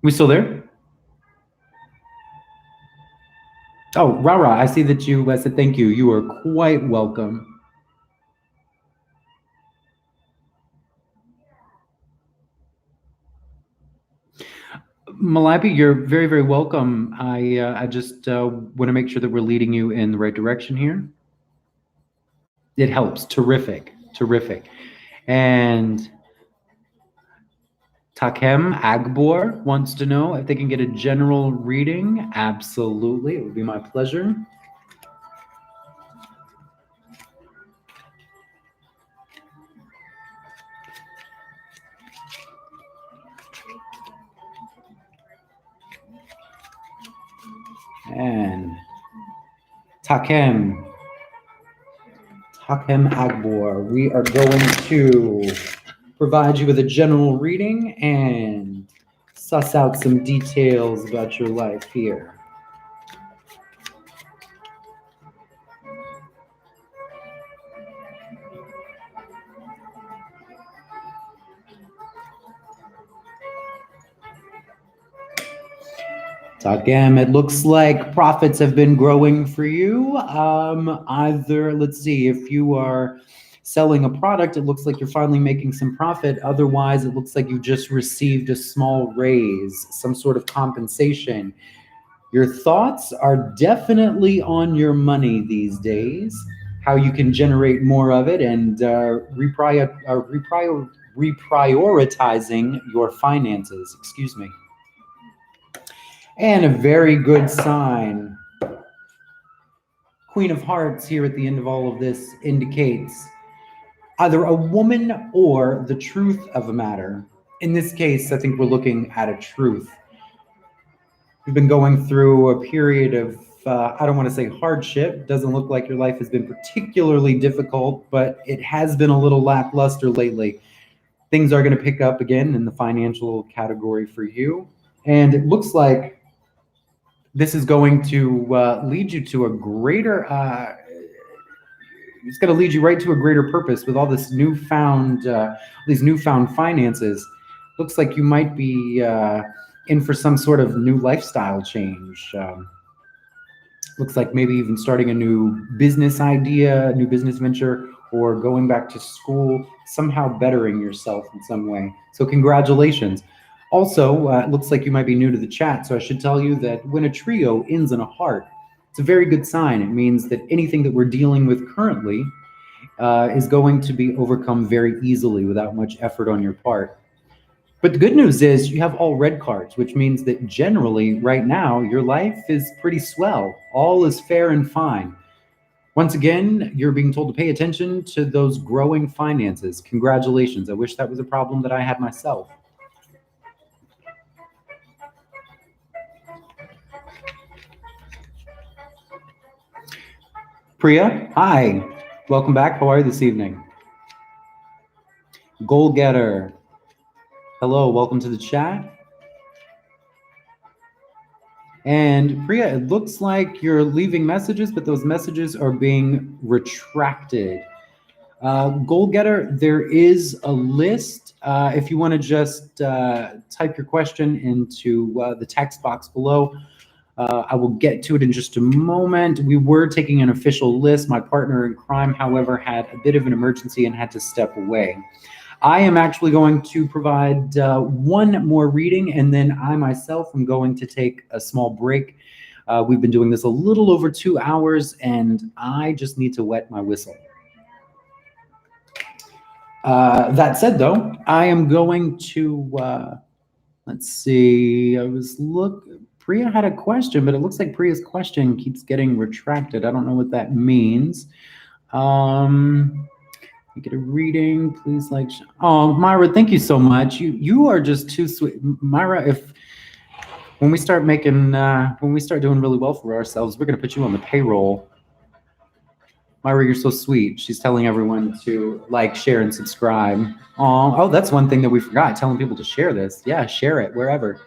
We still there? Oh, Rara, I see that you said thank you. You are quite welcome. Malapi, you're very, very welcome. I just want to make sure that we're leading you in the right direction here. It helps. Terrific. Terrific. And Takem Agbor wants to know if they can get a general reading. Absolutely, it would be my pleasure. And Takem Agbor, we are going to provide you with a general reading and suss out some details about your life here. Takem, it looks like profits have been growing for you. Either, let's see, if you are selling a product, it looks like you're finally making some profit. Otherwise, it looks like you just received a small raise, some sort of compensation. Your thoughts are definitely on your money these days, how you can generate more of it, and reprioritizing your finances. Excuse me. And a very good sign. Queen of Hearts here at the end of all of this indicates either a woman or the truth of a matter. In this case, I think we're looking at a truth. You've been going through a period of, I don't want to say hardship. Doesn't look like your life has been particularly difficult, but it has been a little lackluster lately. Things are going to pick up again in the financial category for you. And it looks like this is going to lead you to a greater, it's going to lead you right to a greater purpose with all this these newfound finances. Looks like you might be in for some sort of new lifestyle change. Looks like maybe even starting a new business idea, a new business venture, or going back to school, somehow bettering yourself in some way. So congratulations. Also, it looks like you might be new to the chat, so I should tell you that when a trio ends in a heart, it's a very good sign. It means that anything that we're dealing with currently is going to be overcome very easily without much effort on your part. But the good news is you have all red cards, which means that generally right now your life is pretty swell. All is fair and fine. Once again, you're being told to pay attention to those growing finances. Congratulations. I wish that was a problem that I had myself. Priya, hi. Welcome back. How are you this evening? Goal Getter. Hello, welcome to the chat. And Priya, it looks like you're leaving messages, but those messages are being retracted. Goal Getter, there is a list. If you want to just type your question into the text box below, I will get to it in just a moment. We were taking an official list. My partner in crime, however, had a bit of an emergency and had to step away. I am actually going to provide one more reading, and then I myself am going to take a small break. We've been doing this a little over 2 hours, and I just need to wet my whistle. That said, though, I am going to, let's see, Priya had a question, but it looks like Priya's question keeps getting retracted. I don't know what that means. You get a reading, please oh, Myra, thank you so much. You are just too sweet. Myra, when we start doing really well for ourselves, we're gonna put you on the payroll. Myra, you're so sweet. She's telling everyone to like, share, and subscribe. Oh, that's one thing that we forgot, telling people to share this. Yeah, share it wherever.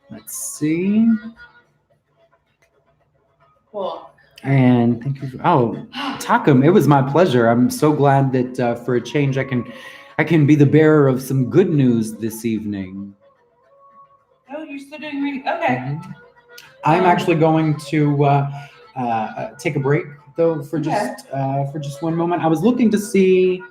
Let's see. Cool. And thank you. Takem, it was my pleasure. I'm so glad that for a change, I can be the bearer of some good news this evening. Oh, you're still doing reading? Okay. Mm-hmm. I'm actually going to take a break though for just one moment. I was looking to see.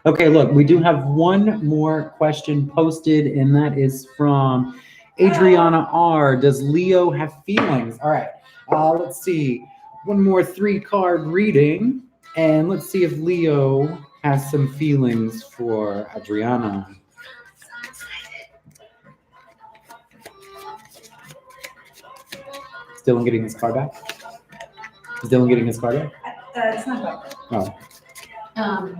Okay, look, we do have one more question posted, and that is from Adriana R. Does Leo have feelings? All right, let's see. One more 3-card reading, and let's see if Leo has some feelings for Adriana. Is Dylan getting his car back? Is Dylan getting his car back? It's not about. Oh,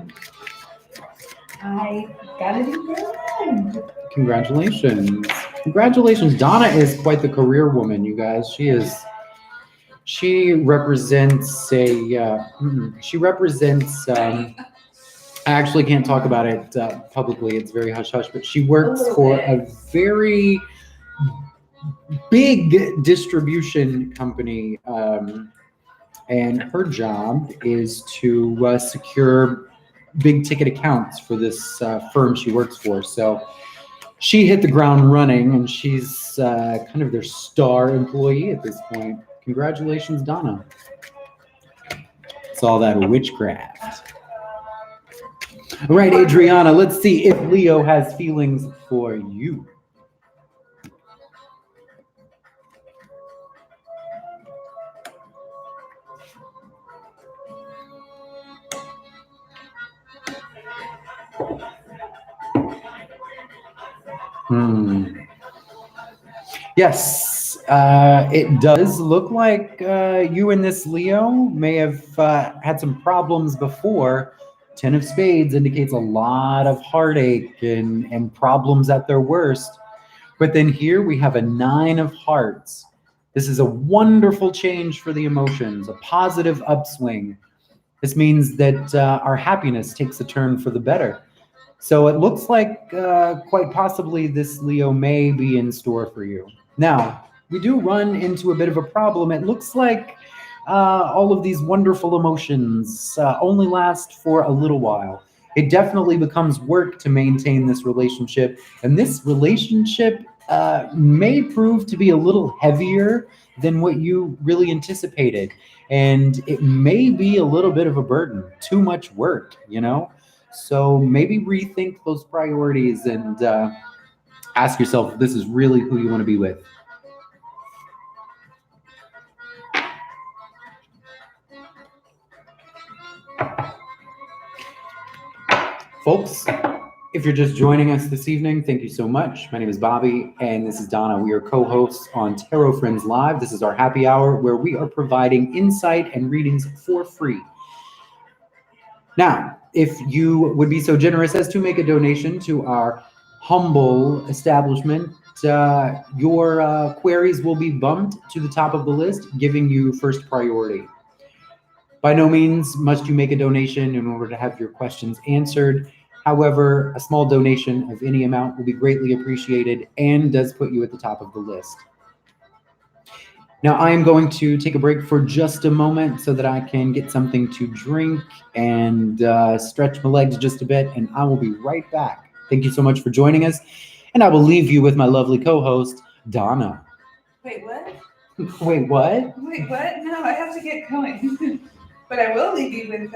I got it again. congratulations. Congratulations. Donna is quite the career woman, you guys. She represents I actually can't talk about it publicly. It's very hush hush, but she works for a very big distribution company, and her job is to secure big ticket accounts for this firm she works for. So she hit the ground running, and she's kind of their star employee at this point. Congratulations, Donna. It's all that witchcraft. All right, Adriana, let's see if Leo has feelings for you. Yes, it does look like you and this Leo may have had some problems before. 10 of Spades indicates a lot of heartache and problems at their worst. But then here we have a 9 of Hearts. This is a wonderful change for the emotions, a positive upswing. This means that our happiness takes a turn for the better. So it looks like quite possibly this Leo may be in store for you. Now, we do run into a bit of a problem. It looks like all of these wonderful emotions only last for a little while. It definitely becomes work to maintain this relationship, and this relationship may prove to be a little heavier than what you really anticipated, and it may be a little bit of a burden, too much work, you know? So maybe rethink those priorities and ask yourself if this is really who you want to be with. Folks, if you're just joining us this evening, thank you so much. My name is Bobby, and this is Donna. We are co-hosts on Tarot Friends Live. This is our happy hour where we are providing insight and readings for free. Now, if you would be so generous as to make a donation to our humble establishment, your queries will be bumped to the top of the list, giving you first priority. By no means must you make a donation in order to have your questions answered. However, a small donation of any amount will be greatly appreciated and does put you at the top of the list. Now, I am going to take a break for just a moment so that I can get something to drink and stretch my legs just a bit, and I will be right back. Thank you so much for joining us, and I will leave you with my lovely co-host, Donna. Wait, what? Wait, what? Wait, what? No, I have to get going. But I will leave you with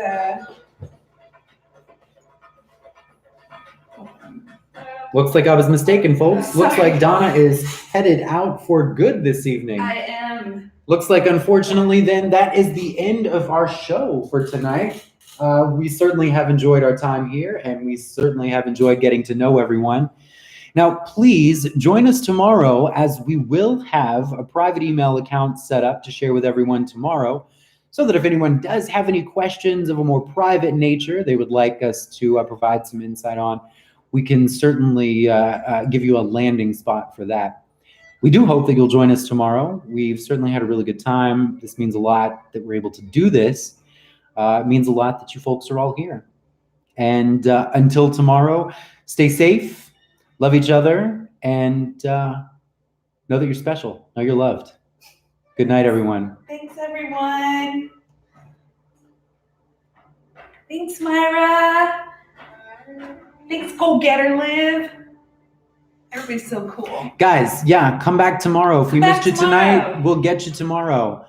Looks like I was mistaken, folks. Sorry. Looks like Donna is headed out for good this evening. I am. Looks like, unfortunately, then that is the end of our show for tonight. We certainly have enjoyed our time here, and we certainly have enjoyed getting to know everyone. Now, please join us tomorrow, as we will have a private email account set up to share with everyone tomorrow, so that if anyone does have any questions of a more private nature they would like us to provide some insight on, we can certainly give you a landing spot for that. We do hope that you'll join us tomorrow. We've certainly had a really good time. This means a lot that we're able to do this. It means a lot that you folks are all here. And until tomorrow, stay safe, love each other, and know that you're special, know you're loved. Good night, everyone. Thanks, everyone. Thanks, Myra. Thanks, Go Getter Liv. Everybody's so cool. Guys, yeah, come back tomorrow. If we missed you tonight, tomorrow. we'll get you tomorrow.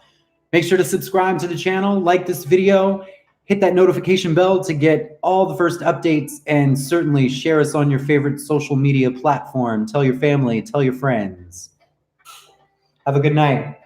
Make sure to subscribe to the channel, like this video, hit that notification bell to get all the first updates, and certainly share us on your favorite social media platform. Tell your family, tell your friends. Have a good night.